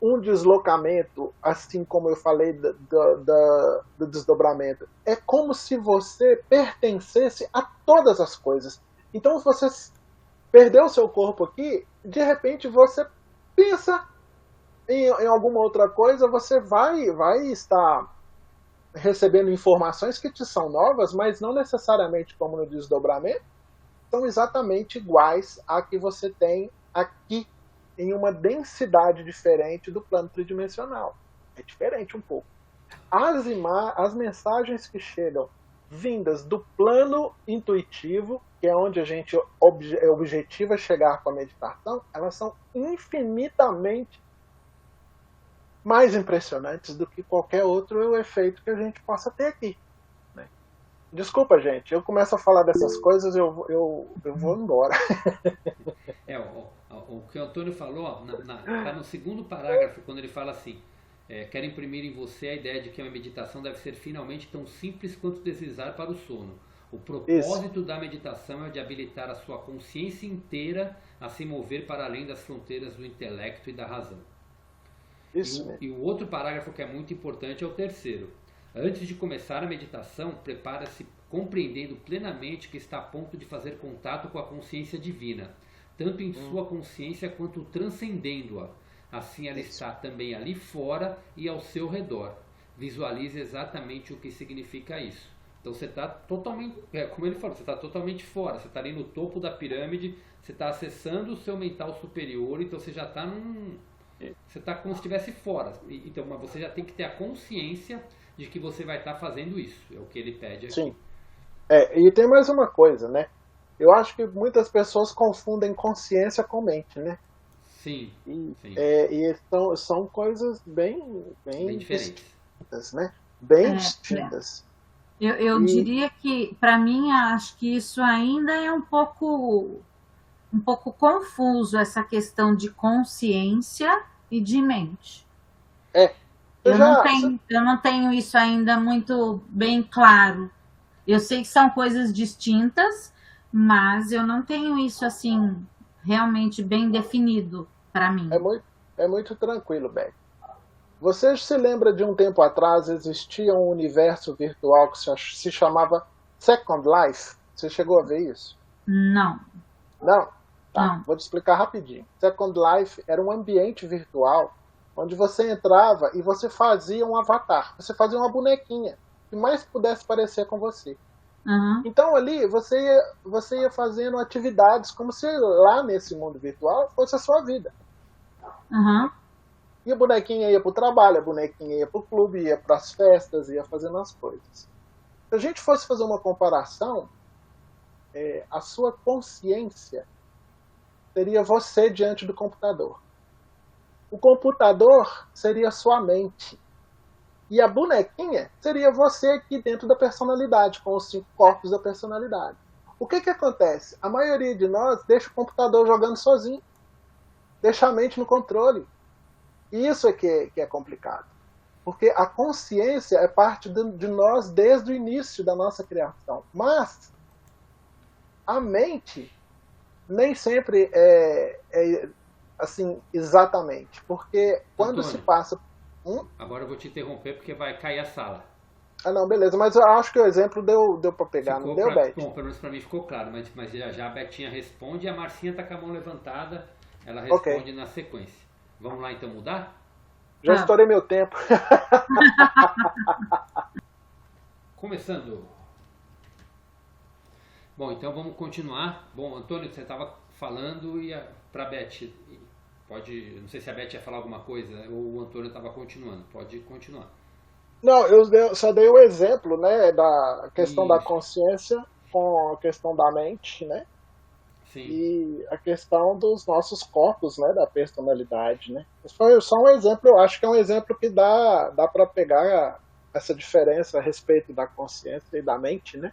um deslocamento, assim como eu falei do desdobramento. É como se você pertencesse a todas as coisas. Então, se você perdeu o seu corpo aqui, de repente você pensa em alguma outra coisa, você vai estar recebendo informações que te são novas, mas não necessariamente como no desdobramento, são exatamente iguais a que você tem aqui, em uma densidade diferente do plano tridimensional. É diferente um pouco. As mensagens que chegam vindas do plano intuitivo, que é onde a gente objetiva chegar com a meditação, elas são infinitamente mais impressionantes do que qualquer outro efeito que a gente possa ter aqui. Né? Desculpa, gente, eu começo a falar dessas coisas, eu vou embora. O que o Antônio falou, está no segundo parágrafo, quando ele fala assim, quero imprimir em você a ideia de que a meditação deve ser finalmente tão simples quanto deslizar para o sono. O propósito da meditação é de habilitar a sua consciência inteira a se mover para além das fronteiras do intelecto e da razão. E o outro parágrafo que é muito importante é o terceiro. Antes de começar a meditação, prepara-se compreendendo plenamente que está a ponto de fazer contato com a consciência divina, tanto em sua consciência quanto transcendendo-a. Assim ela está também ali fora e ao seu redor. Visualize exatamente o que significa isso. Então você está totalmente, como ele falou, você está totalmente fora, você está ali no topo da pirâmide, você está acessando o seu mental superior, então você já está você está como se estivesse fora. Então, mas você já tem que ter a consciência de que você vai estar fazendo isso. É o que ele pede aqui. Sim. E tem mais uma coisa, né? Eu acho que muitas pessoas confundem consciência com mente, né? Sim. E são coisas bem diferentes, distintas, né? Bem distintas. Eu diria que, para mim, acho que isso ainda é um pouco confuso, essa questão de consciência e de mente. Eu não tenho isso ainda muito bem claro. Eu sei que são coisas distintas, mas eu não tenho isso assim realmente bem definido para mim. É muito tranquilo, Beck. Você se lembra de um tempo atrás existia um universo virtual que se chamava Second Life? Você chegou a ver isso? Não. Não? Tá, vou te explicar rapidinho. Second Life era um ambiente virtual onde você entrava e você fazia um avatar. Você fazia uma bonequinha que mais pudesse parecer com você. Uhum. Então ali você ia fazendo atividades como se lá nesse mundo virtual fosse a sua vida. Uhum. E a bonequinha ia para o trabalho, a bonequinha ia para o clube, ia para as festas, ia fazendo as coisas. Se a gente fosse fazer uma comparação, a sua consciência seria você diante do computador. O computador seria a sua mente. E a bonequinha seria você aqui dentro da personalidade, com os 5 corpos da personalidade. O que acontece? A maioria de nós deixa o computador jogando sozinho. Deixa a mente no controle. E isso é que é complicado. Porque a consciência é parte de nós desde o início da nossa criação. Mas a mente nem sempre é assim exatamente. Porque quando Antônio, se passa... Agora eu vou te interromper porque vai cair a sala. Não, beleza. Mas eu acho que o exemplo deu para pegar, não deu, Beth? Bom, pelo menos para mim ficou claro. Mas já a Betinha responde e a Marcinha está com a mão levantada. Ela responde na sequência. Vamos lá então mudar? Já estourei meu tempo. Começando. Bom, então vamos continuar. Bom, Antônio, você estava falando e para a Beth, não sei se a Beth ia falar alguma coisa ou o Antônio estava continuando. Pode continuar. Não, eu só dei o exemplo, né, da questão da consciência com a questão da mente, né? Sim. E a questão dos nossos corpos, né, da personalidade, né? Isso foi só um exemplo, eu acho que é um exemplo que dá para pegar essa diferença a respeito da consciência e da mente, né?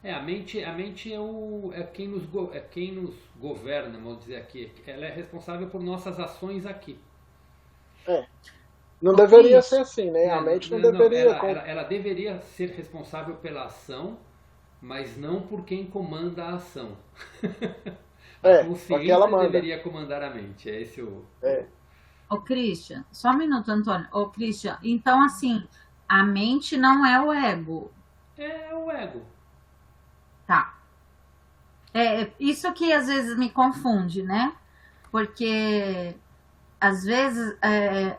A mente é quem nos governa, vamos dizer aqui. Ela é responsável por nossas ações aqui. Não deveria ser assim, né? A mente não deveria... Ela deveria ser responsável pela ação, mas não por quem comanda a ação. A consciência deveria comandar a mente. É esse o... Ô, Christian, só um minuto, Antônio. Ô, Christian, então, assim, a mente não é o ego. É o ego. Tá. Isso que às vezes me confunde, né? Porque às vezes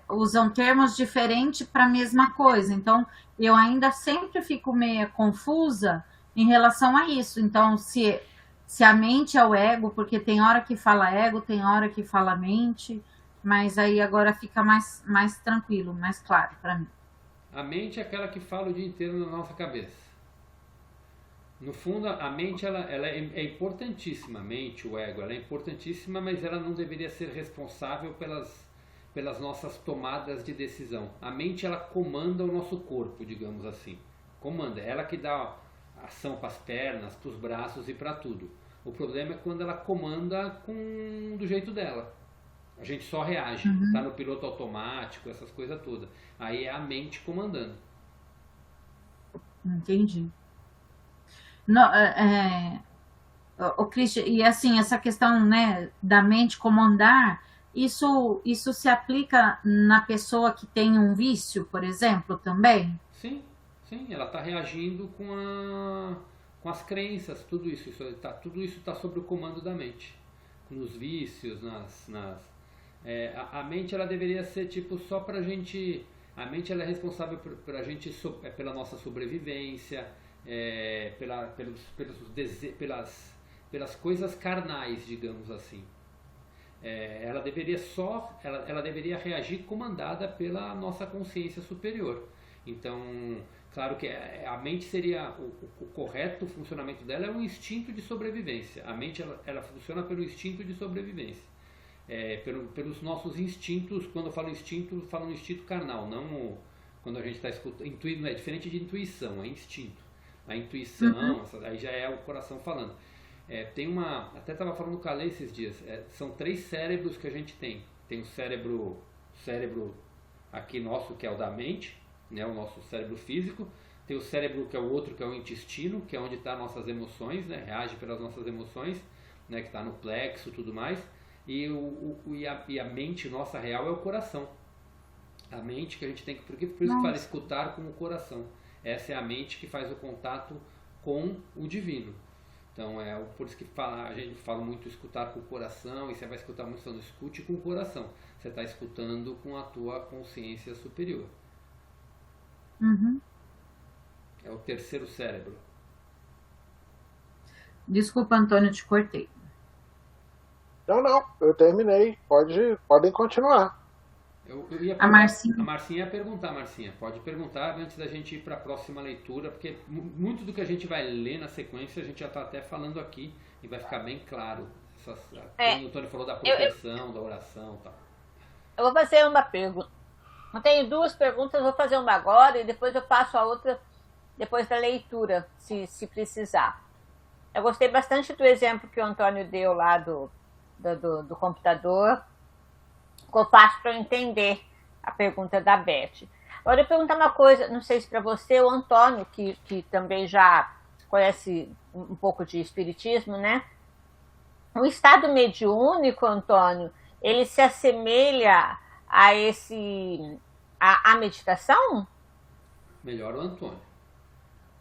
usam termos diferentes para a mesma coisa. Então, eu ainda sempre fico meio confusa em relação a isso. Então, se a mente é o ego, porque tem hora que fala ego, tem hora que fala mente, mas aí agora fica mais tranquilo, mais claro para mim. A mente é aquela que fala o dia inteiro na nossa cabeça. No fundo, a mente ela é importantíssima, a mente, o ego, ela é importantíssima, mas ela não deveria ser responsável pelas nossas tomadas de decisão. A mente ela comanda o nosso corpo, digamos assim. Comanda, ela que dá ação para as pernas, para os braços e para tudo. O problema é quando ela comanda do jeito dela. A gente só reage, tá no piloto automático, essas coisas todas. Aí é a mente comandando. Entendi. O Christian, e assim, essa questão, né, da mente comandar, isso se aplica na pessoa que tem um vício, por exemplo, também? Sim, ela está reagindo com as crenças, tudo isso está sob o comando da mente. Nos vícios, a mente ela deveria ser tipo só pra gente. A mente ela é responsável pra gente, pela nossa sobrevivência, pelas coisas carnais, digamos assim. Ela deveria reagir comandada pela nossa consciência superior. Então, claro que a mente seria o correto funcionamento dela é um instinto de sobrevivência. A mente ela funciona pelo instinto de sobrevivência. Pelos nossos instintos. Quando eu falo instinto, eu falo no instinto carnal, não quando a gente está escutando. É diferente de intuição, é instinto. A intuição, aí já é o coração falando. Até estava falando com a Lei esses dias. São 3 cérebros que a gente tem. Tem o cérebro aqui nosso, que é o da mente, né, o nosso cérebro físico. Tem o cérebro que é o outro, que é o intestino, que é onde estão nossas emoções, né, reage pelas nossas emoções, né, que está no plexo e tudo mais. E a mente nossa real é o coração. A mente que a gente tem que... Por isso que fala escutar com o coração. Essa é a mente que faz o contato com o divino. Então por isso que a gente fala muito escutar com o coração, e você vai escutar muito falando escute com o coração. Você está escutando com a tua consciência superior. É o terceiro cérebro. Desculpa, Antônio, te cortei. Não, eu terminei. Podem continuar. A Marcinha. A Marcinha ia perguntar, Marcinha. Pode perguntar antes da gente ir para a próxima leitura, porque muito do que a gente vai ler na sequência a gente já está até falando aqui e vai ficar bem claro. O Antônio falou da proteção, da oração e tal. Eu vou fazer uma pergunta. Eu tenho 2 perguntas, vou fazer uma agora e depois eu faço a outra depois da leitura, se precisar. Eu gostei bastante do exemplo que o Antônio deu lá do computador. Ficou fácil para eu entender a pergunta da Beth. Agora eu perguntar uma coisa, não sei se para você, o Antônio, que também já conhece um pouco de espiritismo, né? O estado mediúnico, Antônio, ele se assemelha a meditação? Melhor o Antônio.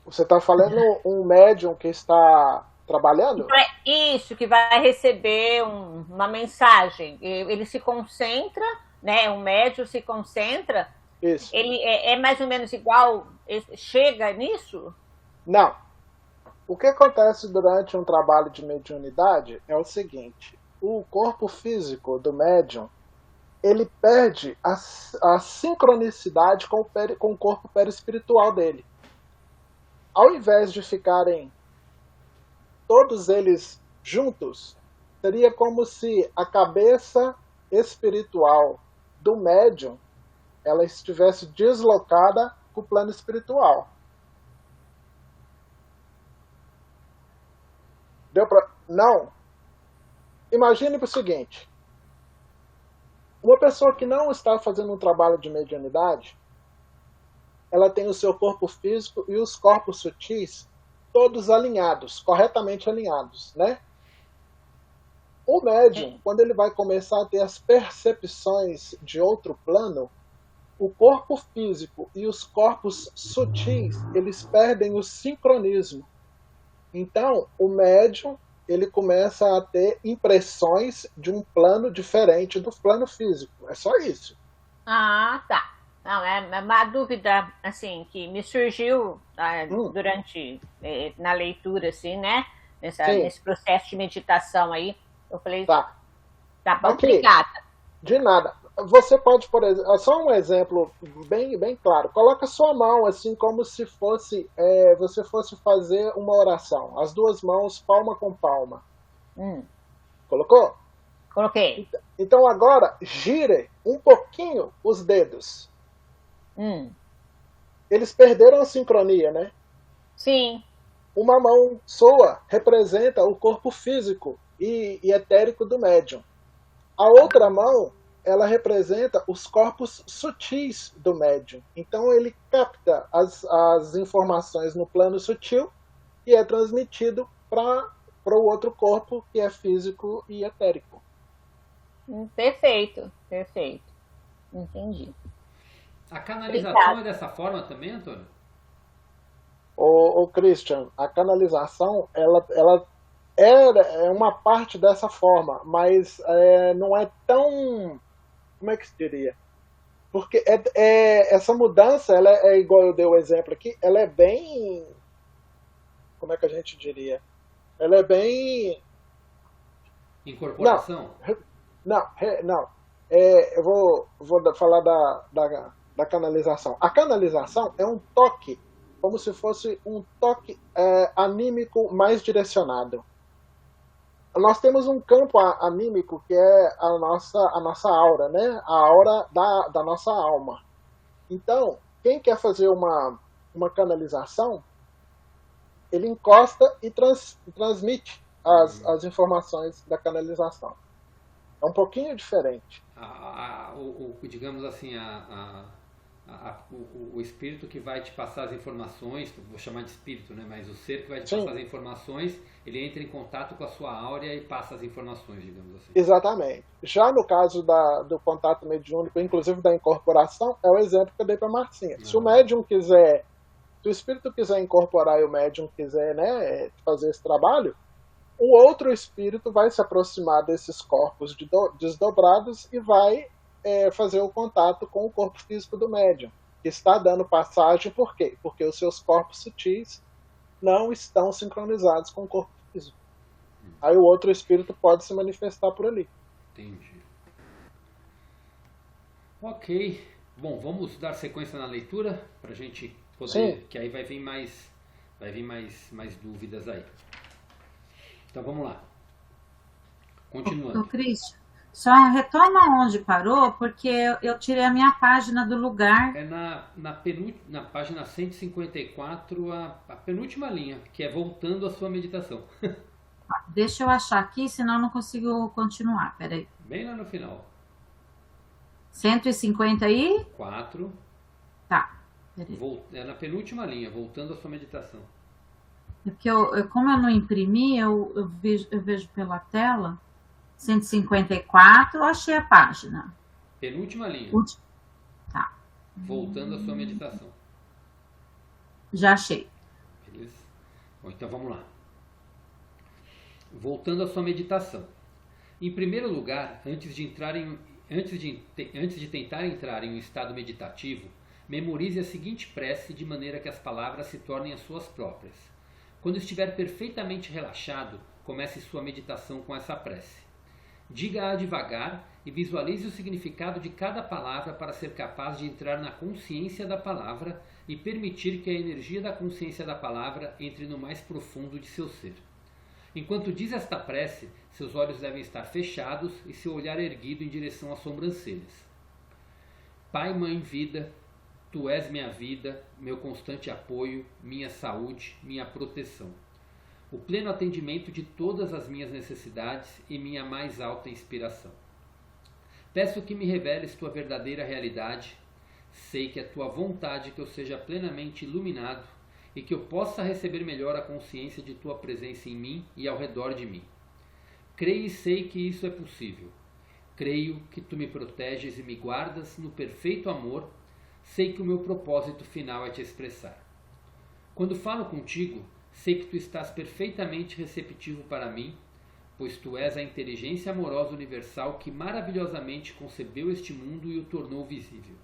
Você está falando um médium que está trabalhando? Isso, que vai receber uma mensagem. Ele se concentra, né? Um médium se concentra. Isso. Ele é mais ou menos igual, chega nisso? Não. O que acontece durante um trabalho de mediunidade é o seguinte: o corpo físico do médium ele perde a sincronicidade com o corpo perispiritual dele. Ao invés de ficarem todos eles juntos, seria como se a cabeça espiritual do médium ela estivesse deslocada para o plano espiritual. Deu para? Não. Imagine o seguinte: Uma pessoa que não está fazendo um trabalho de mediunidade, ela tem o seu corpo físico e os corpos sutis todos alinhados, corretamente alinhados, né? O médium, quando ele vai começar a ter as percepções de outro plano, o corpo físico e os corpos sutis, eles perdem o sincronismo. Então, o médium, ele começa a ter impressões de um plano diferente do plano físico. É só isso. Ah, tá. Não, é uma dúvida, assim, que me surgiu durante, na leitura, assim, né? Nesse processo de meditação aí. Eu falei, tá bom, obrigada. De nada. Você pode, por exemplo, só um exemplo bem claro. Coloca sua mão assim como se fosse você fosse fazer uma oração. As duas mãos, palma com palma. Colocou? Coloquei. Então agora, gire um pouquinho os dedos. Eles perderam a sincronia, né? Sim. Uma mão sua representa o corpo físico e etérico do médium. A outra mão, ela representa os corpos sutis do médium. Então ele capta as informações no plano sutil e é transmitido para o outro corpo que é físico e etérico. Perfeito. Entendi. A canalização é dessa forma também, Antônio? Ô Christian, a canalização ela é uma parte dessa forma, mas não é tão... Como é que se diria? Porque essa mudança, ela é igual eu dei o exemplo aqui, ela é bem... Como é que a gente diria? Ela é bem... Incorporação? Não. Eu vou falar da canalização. A canalização é um toque, como se fosse um toque anímico mais direcionado. Nós temos um campo anímico que é a nossa aura, né? A aura da nossa alma. Então, quem quer fazer uma canalização, ele encosta e transmite as informações da canalização. É um pouquinho diferente. Digamos assim, o espírito que vai te passar as informações, vou chamar de espírito, né? Mas o ser que vai te passar as informações, ele entra em contato com a sua áurea e passa as informações, digamos assim. Exatamente. Já no caso do contato mediúnico, inclusive da incorporação, é o exemplo que eu dei para Marcinha. Se o médium quiser, se o espírito quiser incorporar e o médium quiser, né, fazer esse trabalho, o outro espírito vai se aproximar desses corpos desdobrados e vai fazer o contato com o corpo físico do médium, que está dando passagem. Por quê? Porque os seus corpos sutis não estão sincronizados com o corpo físico. Aí o outro espírito pode se manifestar por ali. Entendi. Ok. Bom, vamos dar sequência na leitura para a gente poder... Que aí vai vir mais dúvidas aí. Então vamos lá. Continuando. Cristian, só retoma onde parou, porque eu tirei a minha página do lugar. É na página 154, a penúltima linha, que é voltando à sua meditação. Deixa eu achar aqui, senão eu não consigo continuar. Peraí. Bem lá no final. 154. Tá. É na penúltima linha, voltando à sua meditação. Porque como eu não imprimi, eu vejo pela tela. 154, achei a página. Penúltima linha. Tá. Voltando à sua meditação. Já achei. Beleza? Bom, então vamos lá. Voltando à sua meditação. Em primeiro lugar, antes de tentar entrar em um estado meditativo, memorize a seguinte prece de maneira que as palavras se tornem as suas próprias. Quando estiver perfeitamente relaxado, comece sua meditação com essa prece. Diga-a devagar e visualize o significado de cada palavra para ser capaz de entrar na consciência da palavra e permitir que a energia da consciência da palavra entre no mais profundo de seu ser. Enquanto diz esta prece, seus olhos devem estar fechados e seu olhar erguido em direção às sobrancelhas. Pai, Mãe, Vida, Tu és minha vida, meu constante apoio, minha saúde, minha proteção. O pleno atendimento de todas as minhas necessidades e minha mais alta inspiração. Peço que me reveles tua verdadeira realidade. Sei que é tua vontade que eu seja plenamente iluminado e que eu possa receber melhor a consciência de tua presença em mim e ao redor de mim. Creio e sei que isso é possível. Creio que tu me proteges e me guardas no perfeito amor. Sei que o meu propósito final é te expressar. Quando falo contigo, sei que tu estás perfeitamente receptivo para mim, pois tu és a inteligência amorosa universal que maravilhosamente concebeu este mundo e o tornou visível.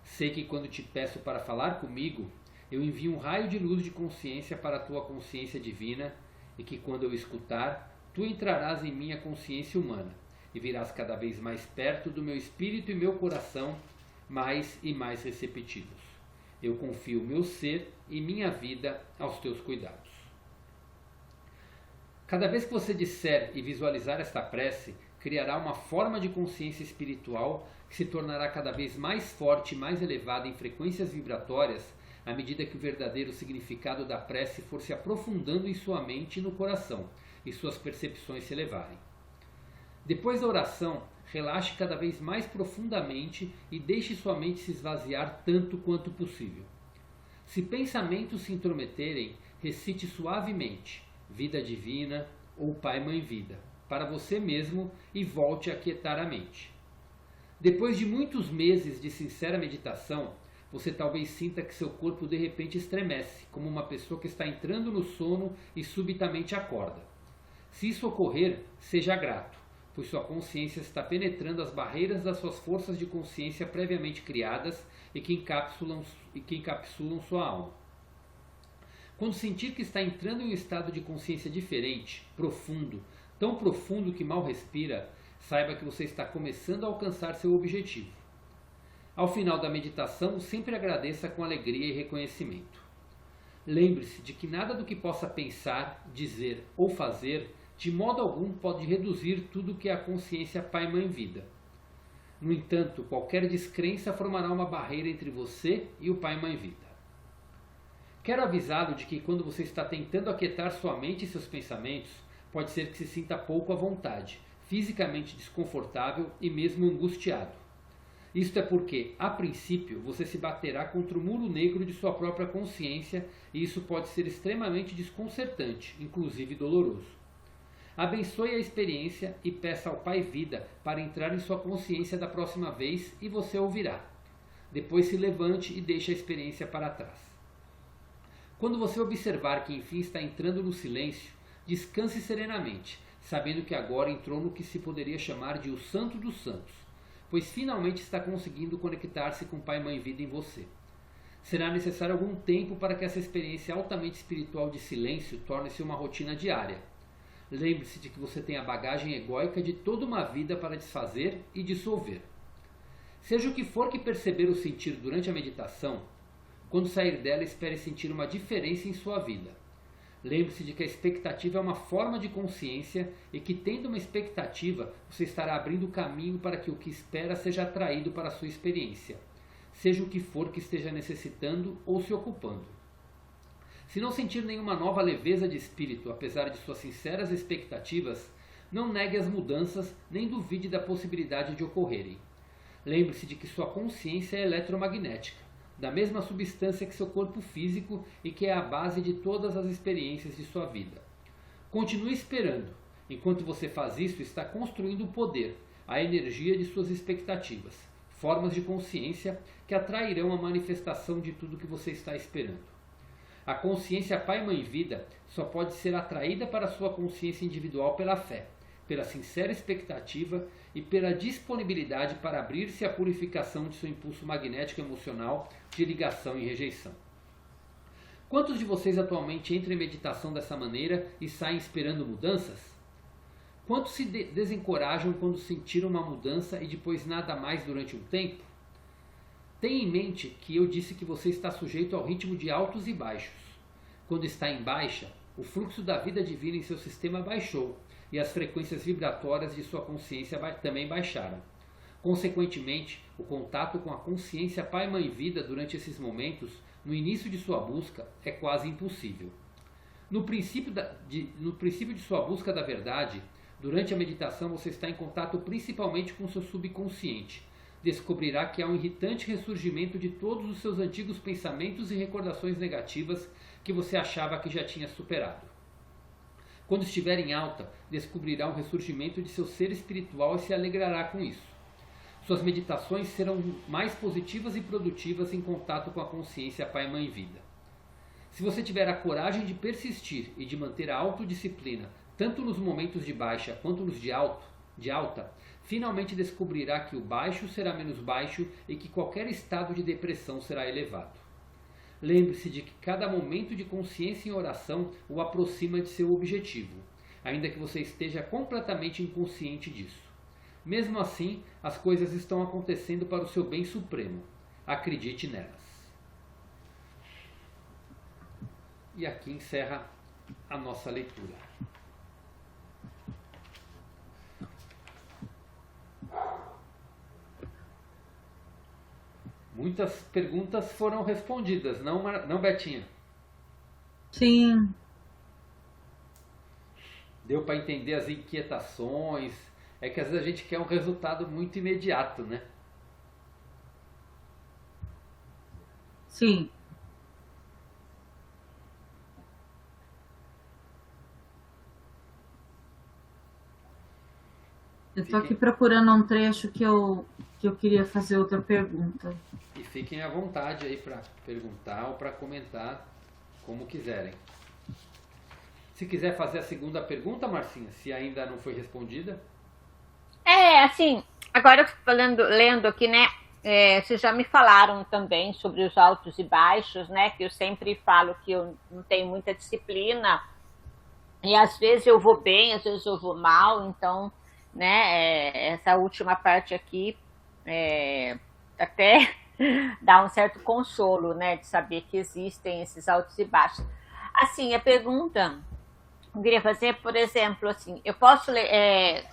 Sei que quando te peço para falar comigo, eu envio um raio de luz de consciência para a tua consciência divina e que quando eu escutar, tu entrarás em minha consciência humana e virás cada vez mais perto do meu espírito e meu coração, mais e mais receptivos. Eu confio meu ser e minha vida aos teus cuidados. Cada vez que você disser e visualizar esta prece, criará uma forma de consciência espiritual que se tornará cada vez mais forte e mais elevada em frequências vibratórias à medida que o verdadeiro significado da prece for se aprofundando em sua mente e no coração e suas percepções se elevarem. Depois da oração, relaxe cada vez mais profundamente e deixe sua mente se esvaziar tanto quanto possível. Se pensamentos se intrometerem, recite suavemente Vida Divina ou Pai Mãe Vida para você mesmo e volte a aquietar a mente. Depois de muitos meses de sincera meditação, você talvez sinta que seu corpo de repente estremece, como uma pessoa que está entrando no sono e subitamente acorda. Se isso ocorrer, seja grato, pois sua consciência está penetrando as barreiras das suas forças de consciência previamente criadas e que encapsulam sua alma. Quando sentir que está entrando em um estado de consciência diferente, profundo, tão profundo que mal respira, saiba que você está começando a alcançar seu objetivo. Ao final da meditação, sempre agradeça com alegria e reconhecimento. Lembre-se de que nada do que possa pensar, dizer ou fazer, de modo algum pode reduzir tudo o que é a consciência Pai Mãe Vida. No entanto, qualquer descrença formará uma barreira entre você e o Pai Mãe Vida. Quero avisá-lo de que quando você está tentando aquietar sua mente e seus pensamentos, pode ser que se sinta pouco à vontade, fisicamente desconfortável e mesmo angustiado. Isto é porque, a princípio, você se baterá contra o muro negro de sua própria consciência e isso pode ser extremamente desconcertante, inclusive doloroso. Abençoe a experiência e peça ao Pai Vida para entrar em sua consciência da próxima vez e você ouvirá. Depois se levante e deixe a experiência para trás. Quando você observar que enfim está entrando no silêncio, descanse serenamente, sabendo que agora entrou no que se poderia chamar de o Santo dos Santos, pois finalmente está conseguindo conectar-se com o Pai Mãe Vida em você. Será necessário algum tempo para que essa experiência altamente espiritual de silêncio torne-se uma rotina diária. Lembre-se de que você tem a bagagem egóica de toda uma vida para desfazer e dissolver. Seja o que for que perceber ou sentir durante a meditação, quando sair dela espere sentir uma diferença em sua vida. Lembre-se de que a expectativa é uma forma de consciência e que, tendo uma expectativa, você estará abrindo caminho para que o que espera seja atraído para a sua experiência, seja o que for que esteja necessitando ou se ocupando. Se não sentir nenhuma nova leveza de espírito, apesar de suas sinceras expectativas, não negue as mudanças nem duvide da possibilidade de ocorrerem. Lembre-se de que sua consciência é eletromagnética, da mesma substância que seu corpo físico e que é a base de todas as experiências de sua vida. Continue esperando. Enquanto você faz isso, está construindo o poder, a energia de suas expectativas, formas de consciência que atrairão a manifestação de tudo que você está esperando. A consciência Pai Mãe Vida só pode ser atraída para a sua consciência individual pela fé, pela sincera expectativa e pela disponibilidade para abrir-se à purificação de seu impulso magnético emocional de ligação e rejeição. Quantos de vocês atualmente entram em meditação dessa maneira e saem esperando mudanças? Quantos se desencorajam quando sentiram uma mudança e depois nada mais durante um tempo? Tenha em mente que eu disse que você está sujeito ao ritmo de altos e baixos. Quando está em baixa, o fluxo da vida divina em seu sistema baixou e as frequências vibratórias de sua consciência também baixaram. Consequentemente, o contato com a consciência Pai Mãe Vida durante esses momentos, no início de sua busca, é quase impossível. No princípio de sua busca da verdade, Durante a meditação, você está em contato principalmente com o seu subconsciente. Descobrirá que há um irritante ressurgimento de todos os seus antigos pensamentos e recordações negativas que você achava que já tinha superado. Quando estiver em alta, descobrirá um ressurgimento de seu ser espiritual e se alegrará com isso. Suas meditações serão mais positivas e produtivas em contato com a consciência Pai, Mãe, Vida. Se você tiver a coragem de persistir e de manter a autodisciplina, tanto nos momentos de baixa quanto nos de alta, finalmente descobrirá que o baixo será menos baixo e que qualquer estado de depressão será elevado. Lembre-se de que cada momento de consciência em oração o aproxima de seu objetivo, ainda que você esteja completamente inconsciente disso. Mesmo assim, as coisas estão acontecendo para o seu bem supremo. Acredite nelas. E aqui encerra a nossa leitura. Muitas perguntas foram respondidas, não, Betinha? Sim. Deu para entender as inquietações. É que às vezes a gente quer um resultado muito imediato, né? Sim. Eu estou aqui procurando um trecho que eu queria fazer outra pergunta. E fiquem à vontade aí para perguntar ou para comentar, como quiserem. Se quiser fazer a segunda pergunta, Marcinha, se ainda não foi respondida. Assim, agora lendo aqui, né? Vocês já me falaram também sobre os altos e baixos, né? Que eu sempre falo que eu não tenho muita disciplina. E às vezes eu vou bem, às vezes eu vou mal. Então, né? Essa última parte aqui até dá um certo consolo, né? De saber que existem esses altos e baixos. Assim, a pergunta eu queria fazer, por exemplo, assim, eu posso,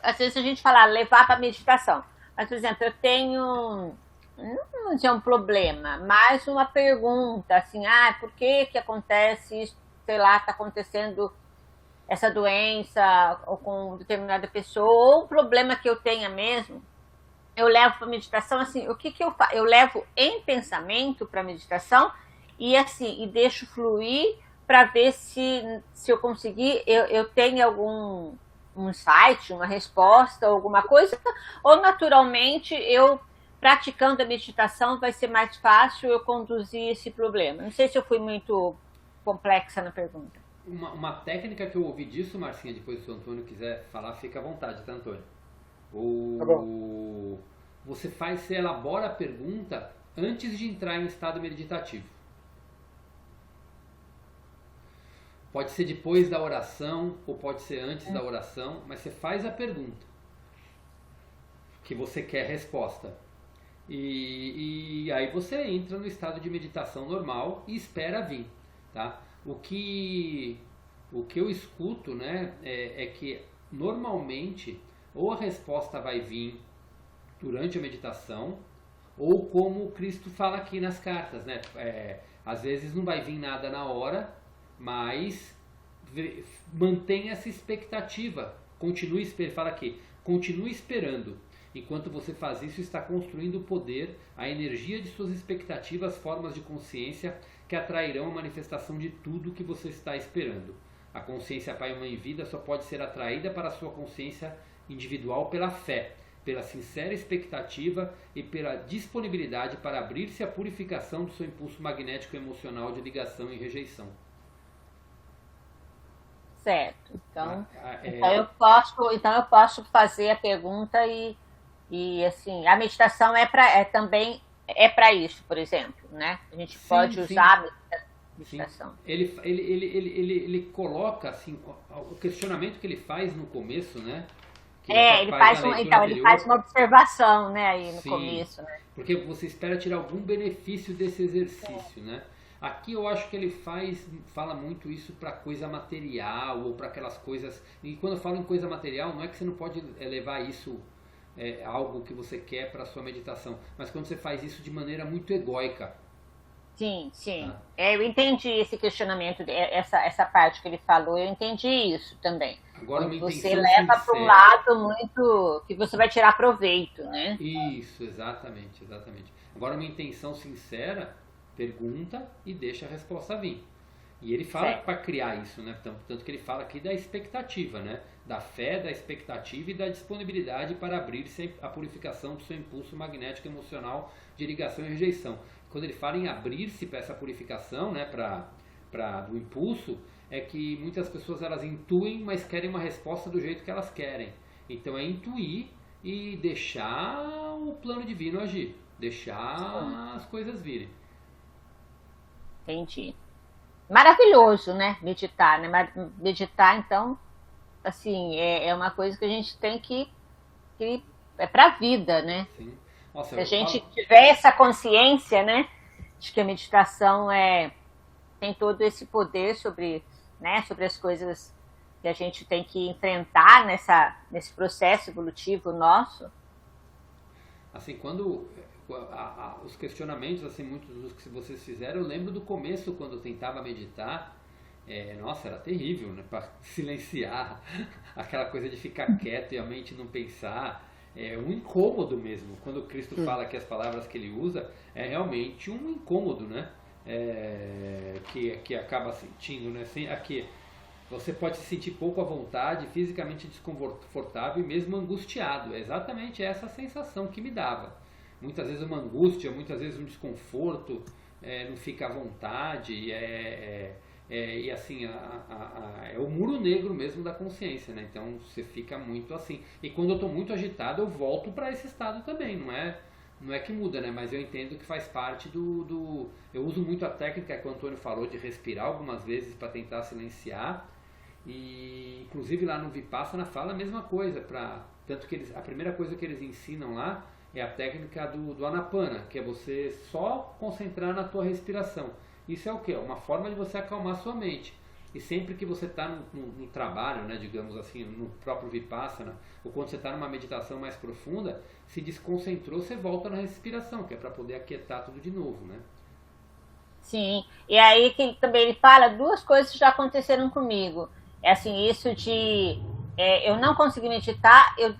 às vezes a gente fala levar para meditação, mas, por exemplo, eu tenho, não dizer um problema, mas uma pergunta, assim, por que acontece isso, sei lá, está acontecendo essa doença ou com determinada pessoa, ou um problema que eu tenha mesmo, eu levo para meditação, assim, o que eu faço? Eu levo em pensamento para meditação e, assim, e deixo fluir para ver se eu conseguir, eu tenho algum insight, uma resposta, alguma coisa, ou naturalmente eu, praticando a meditação, vai ser mais fácil eu conduzir esse problema. Não sei se eu fui muito complexa na pergunta. Uma técnica que eu ouvi disso, Marcinha, depois se o Antônio quiser falar, fica à vontade, tá, Antônio? Tá bom. Você elabora a pergunta antes de entrar em estado meditativo. Pode ser depois da oração ou pode ser antes da oração, mas você faz a pergunta que você quer resposta. E aí você entra no estado de meditação normal e espera vir, tá? O que eu escuto, né, é que normalmente ou a resposta vai vir durante a meditação ou como o Cristo fala aqui nas cartas, né? Às vezes não vai vir nada na hora, mas mantenha essa expectativa, fala aqui, continue esperando. Enquanto você faz isso, está construindo o poder, a energia de suas expectativas, formas de consciência que atrairão a manifestação de tudo que você está esperando. A consciência Pai, Mãe, Vida só pode ser atraída para a sua consciência individual pela fé, pela sincera expectativa e pela disponibilidade para abrir-se à purificação do seu impulso magnético emocional de ligação e rejeição. Certo. Então eu posso fazer a pergunta e assim, a meditação também para isso, por exemplo, né? A gente pode usar a meditação. Sim. Ele coloca assim, o questionamento que ele faz no começo, né? Ele faz uma observação, né, aí no começo, né? Porque você espera tirar algum benefício desse exercício, né? Aqui eu acho que ele fala muito isso para coisa material ou para aquelas coisas. E quando eu falo em coisa material, não é que você não pode levar isso algo que você quer para a sua meditação, mas quando você faz isso de maneira muito egóica. Sim. Eu entendi esse questionamento, essa parte que ele falou, eu entendi isso também. Agora uma Você intenção leva para um sincera. lado muito que você vai tirar proveito, né? Isso, exatamente, exatamente. Agora uma intenção sincera, pergunta e deixa a resposta vir. E ele fala Certo. para criar isso, né? Tanto que ele fala aqui da expectativa, né? Da fé, da expectativa e da disponibilidade para abrir-se à purificação do seu impulso magnético emocional de ligação e rejeição. Quando ele fala em abrir-se para essa purificação, né? Do impulso, é que muitas pessoas elas intuem, mas querem uma resposta do jeito que elas querem. Então é intuir e deixar o plano divino agir, deixar as coisas virem. Entendi. Maravilhoso, né? Meditar, né? Meditar, então, assim, é uma coisa que a gente tem que é para a vida, né? Sim. Nossa, Se a eu gente falo, tiver essa consciência, né, de que a meditação tem todo esse poder sobre, né, sobre as coisas que a gente tem que enfrentar nesse processo evolutivo nosso. assim, quando os questionamentos, assim, muitos dos que vocês fizeram, eu lembro do começo, quando eu tentava meditar, nossa, era terrível, né? Para silenciar, aquela coisa de ficar quieto e a mente não pensar, é um incômodo mesmo. Quando o Cristo fala que as palavras que ele usa, é realmente um incômodo, né? Que acaba sentindo, né? Assim, aqui, você pode se sentir pouco à vontade, fisicamente desconfortável e mesmo angustiado. É exatamente essa sensação que me dava. Muitas vezes uma angústia, muitas vezes um desconforto, não fica à vontade, e assim, é o muro negro mesmo da consciência, né? Então você fica muito assim. E quando eu estou muito agitado, eu volto para esse estado também, não é que muda, né? Mas eu entendo que faz parte Eu uso muito a técnica que o Antônio falou de respirar algumas vezes para tentar silenciar. E inclusive lá no Vipassana fala a mesma coisa, tanto que a primeira coisa que eles ensinam lá é a técnica do Anapana, que é você só concentrar na tua respiração. Isso é o quê? Uma forma de você acalmar sua mente. E sempre que você está no trabalho, né, digamos assim, no próprio Vipassana, ou quando você está numa meditação mais profunda, se desconcentrou, você volta na respiração, que é para poder aquietar tudo de novo, né? Sim, e aí que também ele fala duas coisas que já aconteceram comigo. É assim, isso de eu não consegui meditar, eu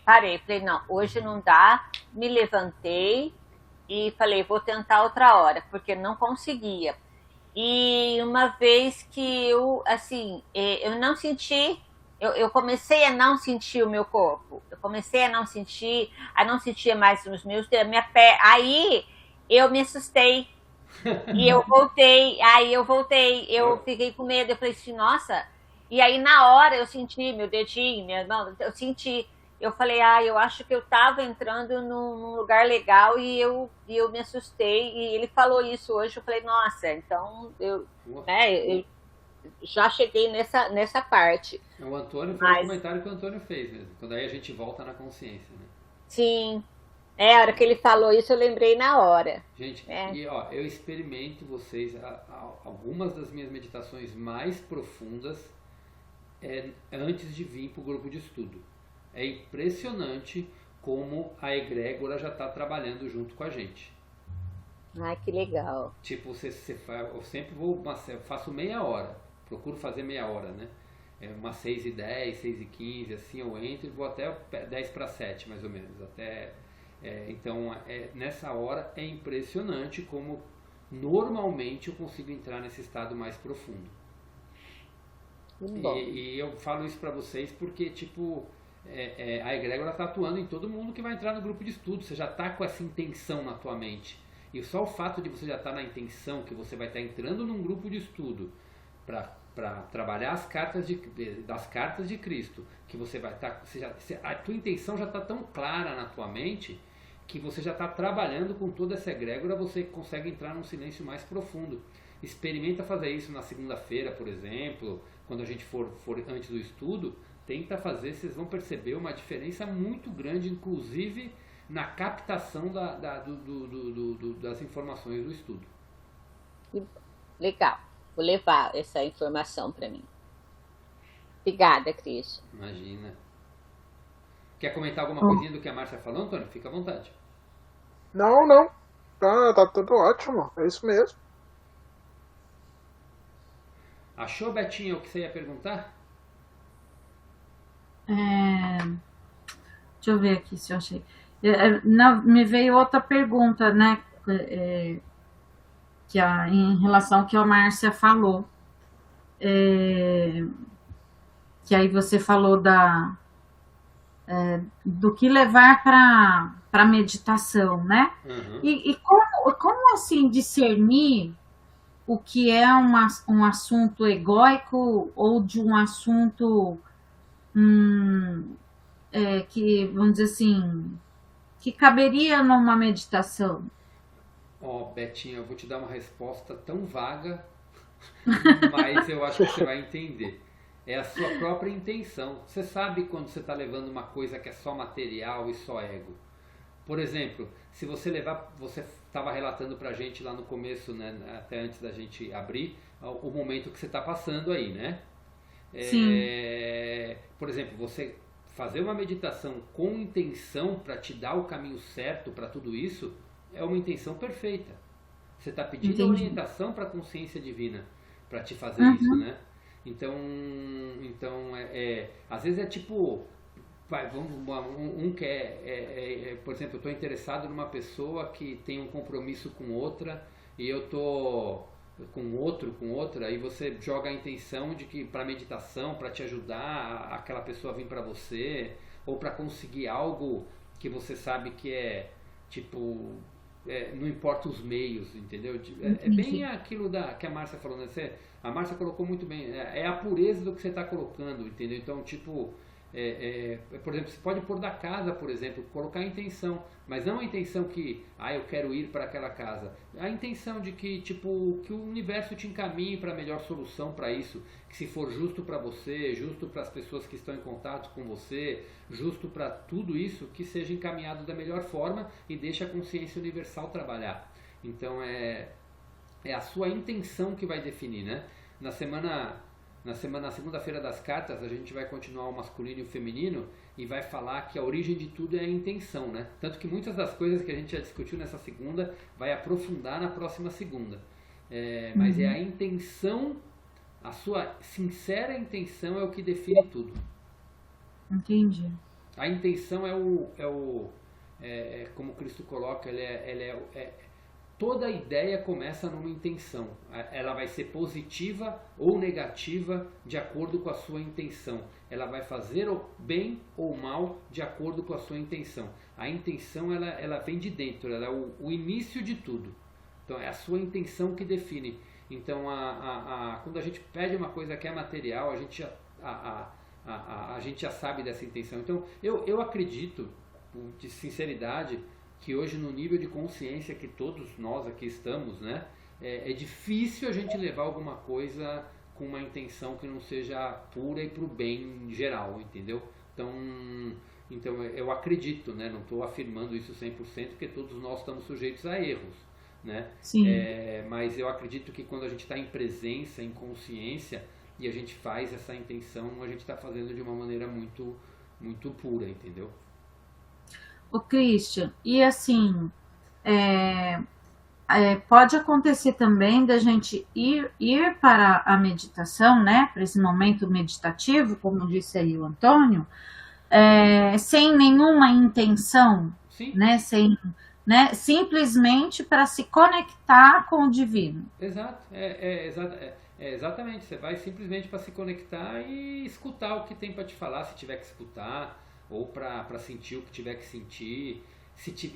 parei, falei, não, hoje não dá, me levantei e falei, vou tentar outra hora, porque não conseguia. E uma vez que eu, assim, eu não senti, eu comecei a não sentir o meu corpo, eu comecei a não sentir mais os meus dedos, minha pé, aí eu me assustei. E eu voltei, eu fiquei com medo, eu falei assim, nossa. E aí na hora eu senti meu dedinho, minha mão, eu falei, eu acho que eu tava entrando num lugar legal e eu me assustei. E ele falou isso hoje, eu falei, nossa, então eu já cheguei nessa parte. O Antônio foi o comentário que o Antônio fez mesmo, quando aí a gente volta na consciência, né? Sim, a hora que ele falou isso eu lembrei na hora. Gente, e ó, eu experimento vocês, algumas das minhas meditações mais profundas antes de vir para o grupo de estudo. É impressionante como a egrégora já está trabalhando junto com a gente. Ai, que legal. Tipo, eu sempre eu faço meia hora, procuro fazer meia hora, né? Umas 6h10, 6h15, assim eu entro e vou até 10 para 7, mais ou menos, então, nessa hora é impressionante como normalmente eu consigo entrar nesse estado mais profundo. E eu falo isso pra vocês porque, tipo, a egrégora está atuando em todo mundo que vai entrar no grupo de estudo. Você já está com essa intenção na tua mente. E só o fato de você já estar na intenção que você vai estar entrando num grupo de estudo para trabalhar das cartas de Cristo, que você vai estar... a tua intenção já está tão clara na tua mente que você já está trabalhando com toda essa egrégora, você consegue entrar num silêncio mais profundo. Experimenta fazer isso na segunda-feira, por exemplo, quando a gente for antes do estudo, tenta fazer, vocês vão perceber uma diferença muito grande, inclusive na captação das informações do estudo. Legal, vou levar essa informação para mim. Obrigada, Cris. Imagina. Quer comentar alguma coisinha do que a Márcia falou, Antônio? Fica à vontade. Não. Tá tudo ótimo. É isso mesmo. Achou, Betinha, o que você ia perguntar? Deixa eu ver aqui se eu achei. Não, me veio outra pergunta, né? Em relação ao que a Márcia falou. Que aí você falou do que levar para a meditação, né? Uhum. E como assim discernir o que é um assunto egóico ou de um assunto que, vamos dizer assim, que caberia numa meditação? Betinha, eu vou te dar uma resposta tão vaga, mas eu acho que você vai entender. É a sua própria intenção. Você sabe quando você está levando uma coisa que é só material e só ego. Por exemplo, se você levar, você estava relatando pra gente lá no começo, né, até antes da gente abrir, o momento que você está passando aí, né? Sim. Por exemplo, você fazer uma meditação com intenção para te dar o caminho certo para tudo isso, é uma intenção perfeita. Você está pedindo a Entendi. orientação para a consciência divina para te fazer isso, Uhum. né? Então às vezes é tipo, por exemplo, eu estou interessado numa pessoa que tem um compromisso com outra e eu tô com outra, e você joga a intenção de que para meditação, para te ajudar aquela pessoa a vir para você, ou para conseguir algo que você sabe que é tipo, não importa os meios, entendeu? É bem Entendi. aquilo que a Márcia falou, né? A Márcia colocou muito bem, é a pureza do que você está colocando, entendeu? Então, tipo, por exemplo, você pode pôr da casa, por exemplo, colocar a intenção, mas não a intenção que, eu quero ir para aquela casa. A intenção de que, tipo, que o universo te encaminhe para a melhor solução para isso, que se for justo para você, justo para as pessoas que estão em contato com você, justo para tudo isso, que seja encaminhado da melhor forma e deixe a consciência universal trabalhar. Então é a sua intenção que vai definir, né? Na segunda-feira das cartas, a gente vai continuar o masculino e o feminino e vai falar que a origem de tudo é a intenção, né? Tanto que muitas das coisas que a gente já discutiu nessa segunda vai aprofundar na próxima segunda. Mas é a intenção, a sua sincera intenção é o que define tudo. Entendi. A intenção como Cristo coloca, toda ideia começa numa intenção. Ela vai ser positiva ou negativa de acordo com a sua intenção. Ela vai fazer o bem ou mal de acordo com a sua intenção. A intenção ela vem de dentro, ela é o início de tudo. Então é a sua intenção que define. Então quando a gente pede uma coisa que é material, a gente já sabe dessa intenção. Então eu acredito, de sinceridade, que hoje no nível de consciência que todos nós aqui estamos, né, é difícil a gente levar alguma coisa com uma intenção que não seja pura e para o bem geral, entendeu? Então eu acredito, né, não estou afirmando isso 100%, porque todos nós estamos sujeitos a erros, né? Sim. Mas eu acredito que quando a gente está em presença, em consciência, e a gente faz essa intenção, a gente está fazendo de uma maneira muito, muito pura, entendeu? O Christian, e assim, pode acontecer também da gente ir para a meditação, né, para esse momento meditativo, como disse aí o Antônio, sem nenhuma intenção, Sim. né, simplesmente para se conectar com o divino. Exato, exatamente. Você vai simplesmente para se conectar e escutar o que tem para te falar, se tiver que escutar, ou para sentir o que tiver que sentir.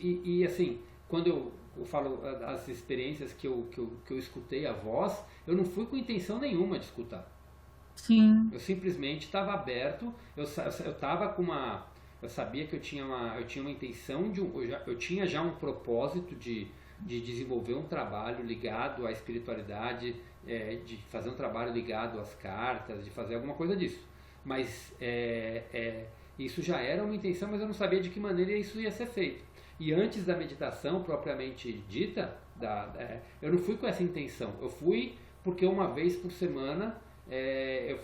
E assim, quando eu falo as experiências que eu escutei a voz, eu não fui com intenção nenhuma de escutar. Sim. Eu simplesmente estava aberto, eu estava com eu sabia que eu tinha uma intenção, eu tinha já um propósito de desenvolver um trabalho ligado à espiritualidade, de fazer um trabalho ligado às cartas, de fazer alguma coisa disso. Mas isso já era uma intenção, mas eu não sabia de que maneira isso ia ser feito. E antes da meditação propriamente dita, eu não fui com essa intenção. Eu fui porque uma vez por semana, eu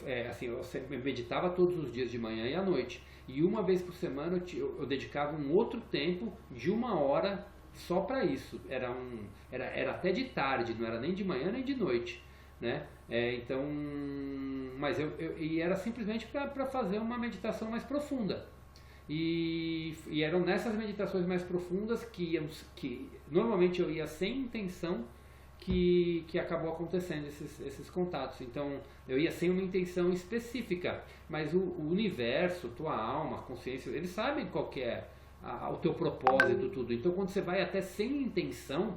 meditava todos os dias de manhã e à noite. E uma vez por semana eu dedicava um outro tempo de 1 hora só para isso. Era até de tarde, não era nem de manhã nem de noite. né? Então, mas e era simplesmente para fazer uma meditação mais profunda. E eram nessas meditações mais profundas que normalmente eu ia sem intenção, que acabou acontecendo esses contatos. Então eu ia sem uma intenção específica, mas o universo, tua alma, a consciência, eles sabem qual que é o teu propósito, tudo. Então quando você vai até sem intenção,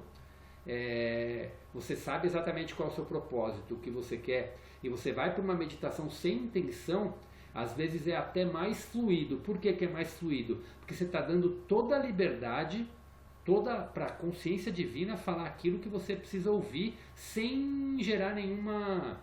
você sabe exatamente qual é o seu propósito, o que você quer, e você vai para uma meditação sem intenção, às vezes é até mais fluido. Por que é mais fluido? Porque você está dando toda a liberdade, para a consciência divina falar aquilo que você precisa ouvir, sem gerar nenhuma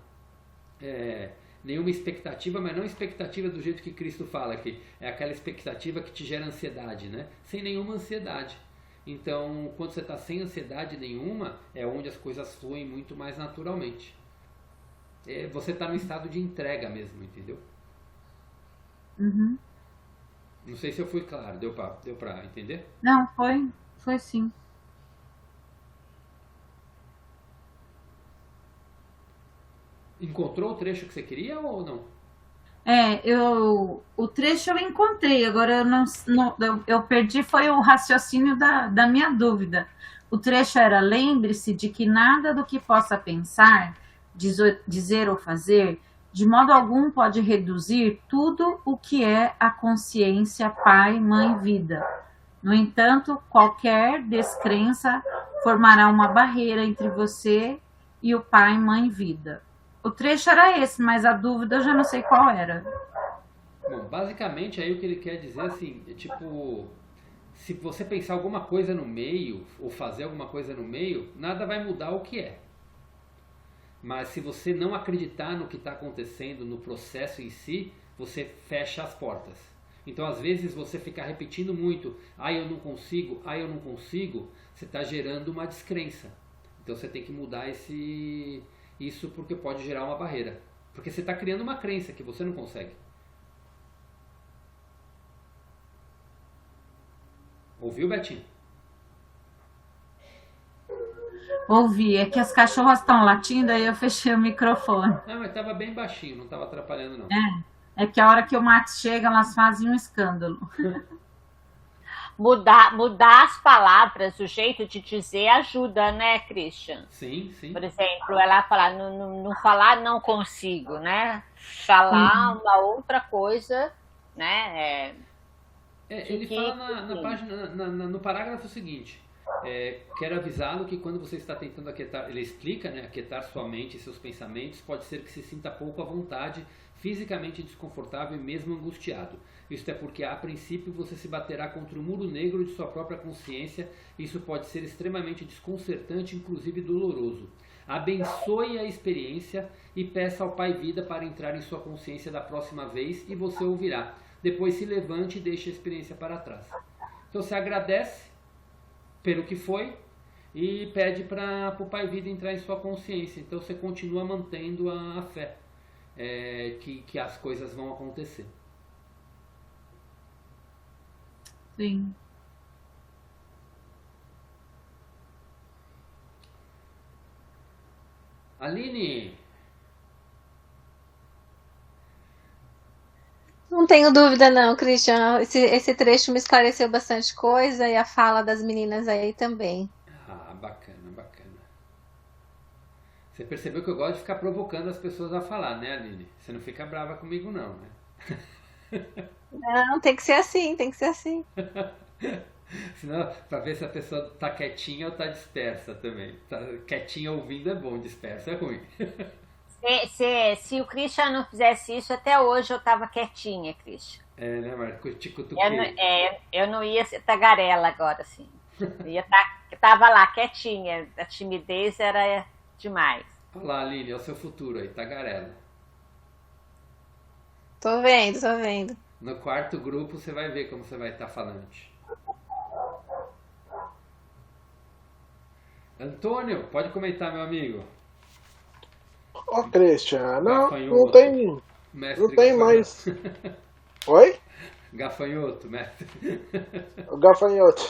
expectativa, mas não expectativa do jeito que Cristo fala, que é aquela expectativa que te gera ansiedade, né? Sem nenhuma ansiedade. Então, quando você está sem ansiedade nenhuma, é onde as coisas fluem muito mais naturalmente. Você está no estado de entrega mesmo, entendeu? Uhum. Não sei se eu fui claro, deu para entender? Não, foi sim. Encontrou o trecho que você queria ou não? O trecho eu encontrei, agora eu perdi, foi o raciocínio da minha dúvida. O trecho era: lembre-se de que nada do que possa pensar, dizer ou fazer, de modo algum pode reduzir tudo o que é a consciência Pai, Mãe, Vida. No entanto, qualquer descrença formará uma barreira entre você e o Pai, Mãe, Vida. O trecho era esse, mas a dúvida eu já não sei qual era. Bom, basicamente aí o que ele quer dizer assim, tipo, se você pensar alguma coisa no meio, ou fazer alguma coisa no meio, nada vai mudar o que é. Mas se você não acreditar no que está acontecendo, no processo em si, você fecha as portas. Então, às vezes, você ficar repetindo muito, eu não consigo, você está gerando uma descrença. Então, você tem que mudar isso, porque pode gerar uma barreira. Porque você está criando uma crença que você não consegue. Ouviu, Betinho? Ouvi, é que as cachorras estão latindo, aí eu fechei o microfone. Não, mas estava bem baixinho, não estava atrapalhando não. É que a hora que o Max chega, elas fazem um escândalo. Mudar as palavras, o jeito de dizer ajuda, né, Christian? Sim. Por exemplo, ela falar, não falar não consigo, né? Falar uma outra coisa, né? Ele fala na página, no parágrafo seguinte: quero avisá-lo que quando você está tentando aquietar, ele explica, né, aquietar sua mente e seus pensamentos, pode ser que se sinta pouco à vontade, fisicamente desconfortável e mesmo angustiado. Isto é porque, a princípio, você se baterá contra o muro negro de sua própria consciência. Isso pode ser extremamente desconcertante, inclusive doloroso. Abençoe a experiência e peça ao Pai Vida para entrar em sua consciência da próxima vez, e você ouvirá. Depois se levante e deixe a experiência para trás. Então você agradece pelo que foi e pede para o Pai Vida entrar em sua consciência. Então você continua mantendo a fé, que as coisas vão acontecer. Sim. Aline. Não tenho dúvida não, Christian. Esse trecho me esclareceu bastante coisa, e a fala das meninas aí também. Bacana. Você percebeu que eu gosto de ficar provocando as pessoas a falar, né, Aline? Você não fica brava comigo não, né? Não, tem que ser assim. Senão, pra ver se a pessoa tá quietinha ou tá dispersa também. Tá quietinha ouvindo é bom, dispersa é ruim. Se o Christian não fizesse isso, até hoje eu tava quietinha, Christian. Né, Marco? Te cutuquei. Eu não ia ser tagarela agora, assim. Tava lá, quietinha. A timidez era demais. Olha lá, Aline, é o seu futuro aí, tagarela. Tô vendo. No quarto grupo você vai ver como você vai estar falante. Antônio, pode comentar, meu amigo. Christian, não tem mais. Oi? Gafanhoto, mestre. O gafanhoto.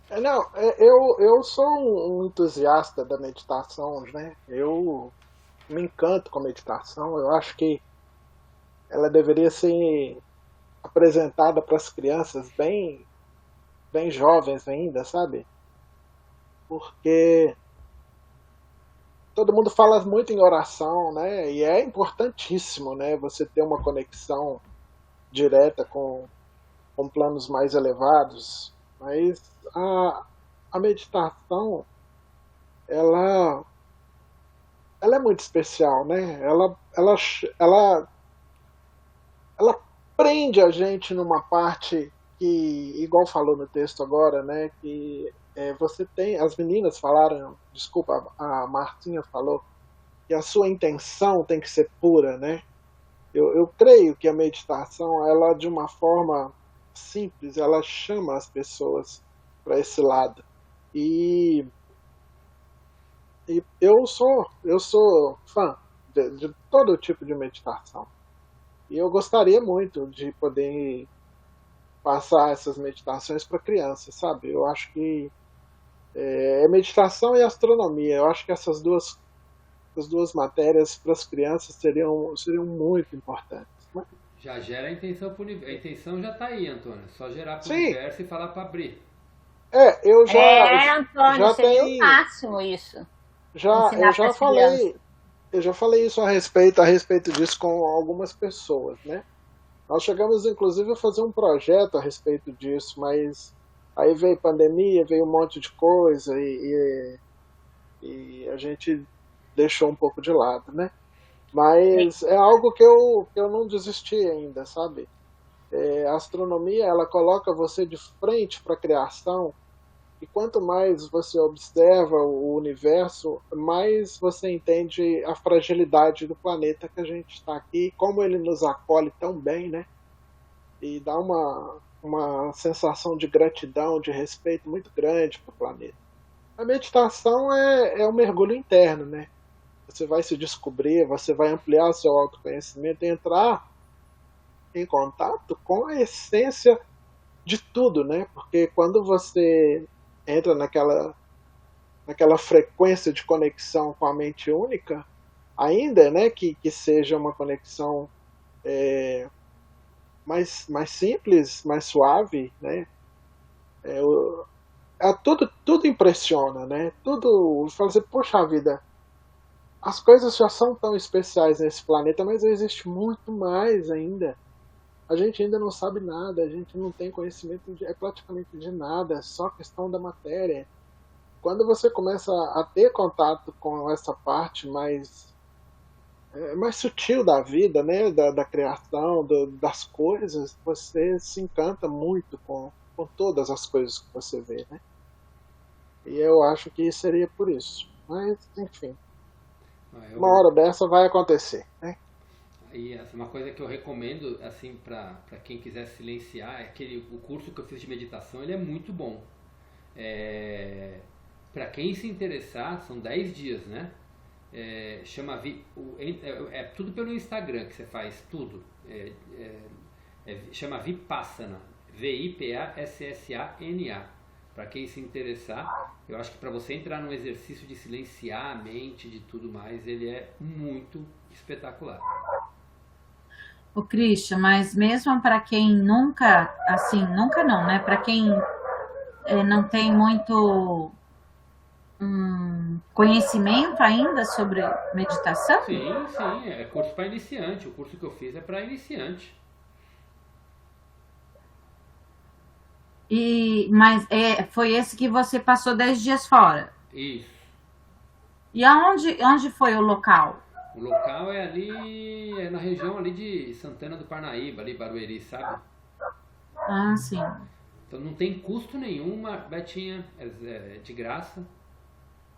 Não, eu sou um entusiasta da meditação, né? Eu me encanto com a meditação. Eu acho que ela deveria ser apresentada para as crianças bem jovens ainda, sabe? Porque todo mundo fala muito em oração, né? E é importantíssimo, né? Você ter uma conexão direta com planos mais elevados. Mas a meditação, ela, ela é muito especial, né? Ela, ela prende a gente numa parte que, igual falou no texto agora, né? Que você tem, as meninas falaram, desculpa, a Martinha falou que a sua intenção tem que ser pura, né? Eu creio que a meditação, ela de uma forma simples, ela chama as pessoas para esse lado. E, e eu sou fã de todo tipo de meditação. E eu gostaria muito de poder passar essas meditações para crianças, sabe? Eu acho que é meditação e astronomia. Eu acho que as duas matérias para as crianças seriam muito importantes. Né? Já gera a intenção pro universo. A intenção já tá aí, Antônio. É só gerar pro Sim, universo e falar para abrir. eu Antônio, já seria o tenho, máximo isso. eu Ensinar para já as crianças. falei, eu já falei isso a respeito disso com algumas pessoas, né? Nós chegamos inclusive a fazer um projeto a respeito disso, mas aí veio pandemia, veio um monte de coisa e a gente deixou um pouco de lado, né? Mas é algo que eu não desisti ainda, sabe? A astronomia, ela coloca você de frente para a criação, e quanto mais você observa o universo, mais você entende a fragilidade do planeta que a gente está aqui, como ele nos acolhe tão bem, né? E dá uma sensação de gratidão, de respeito muito grande para o planeta. A meditação é um mergulho interno, né? Você vai se descobrir, você vai ampliar seu autoconhecimento e entrar em contato com a essência de tudo, né? Porque quando você entra naquela frequência de conexão com a mente única, ainda, né, que seja uma conexão mais simples, mais suave, né? Tudo impressiona, né? Tudo fala assim, poxa vida, as coisas já são tão especiais nesse planeta, mas existe muito mais ainda. A gente ainda não sabe nada, a gente não tem conhecimento praticamente de nada, é só questão da matéria. Quando você começa a ter contato com essa parte mais sutil da vida, né, da criação, das coisas, você se encanta muito com todas as coisas que você vê, né? E eu acho que seria por isso. Mas, enfim, uma hora dessa vai acontecer, né? E uma coisa que eu recomendo assim para quem quiser silenciar é o curso que eu fiz de meditação, ele é muito bom. Para quem se interessar, são 10 dias, né? Chama tudo pelo Instagram que você faz tudo. Chama Vipassana, Vipassana. Para quem se interessar, eu acho que para você entrar num exercício de silenciar a mente, de tudo mais, ele é muito espetacular. O Christian, mas mesmo para quem nunca, assim, nunca não, né? Para quem não tem muito conhecimento ainda sobre meditação? Sim, é curso para iniciante. O curso que eu fiz é para iniciante. Mas foi esse que você passou 10 dias fora? Isso. E onde foi o local? O local é ali, na região ali de Santana do Parnaíba, ali Barueri, sabe? Ah, sim. Então não tem custo nenhum, Betinha, é de graça.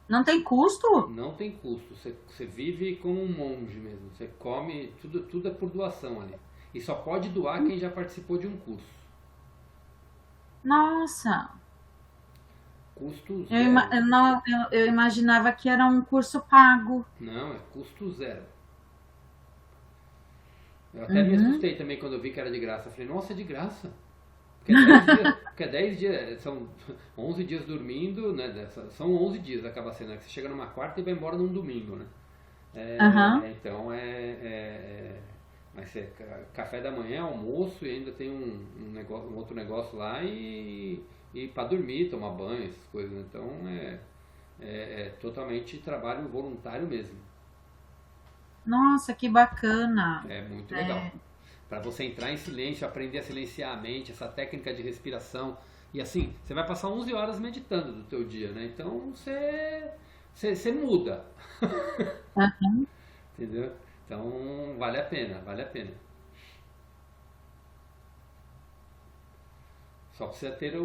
Não tem custo? Não tem custo, você vive como um monge mesmo, você come, tudo é por doação ali. E só pode doar quem já participou de um curso. Nossa! Custo zero. Eu imaginava que era um curso pago. Não, é custo zero. Eu até me assustei também quando eu vi que era de graça. Eu falei, nossa, é de graça. porque é 10 dias, são 11 dias dormindo, né? São 11 dias, acaba sendo, né? Você chega numa quarta e vai embora num domingo, né? Então vai ser café da manhã, almoço e ainda tem um outro negócio lá e para dormir, tomar banho, essas coisas. Então é totalmente trabalho voluntário mesmo. Nossa, que bacana. É muito legal. Para você entrar em silêncio, aprender a silenciar a mente, essa técnica de respiração. E assim, você vai passar 11 horas meditando do teu dia, né? Então você muda. Entendeu? Então vale a pena. Só precisa ter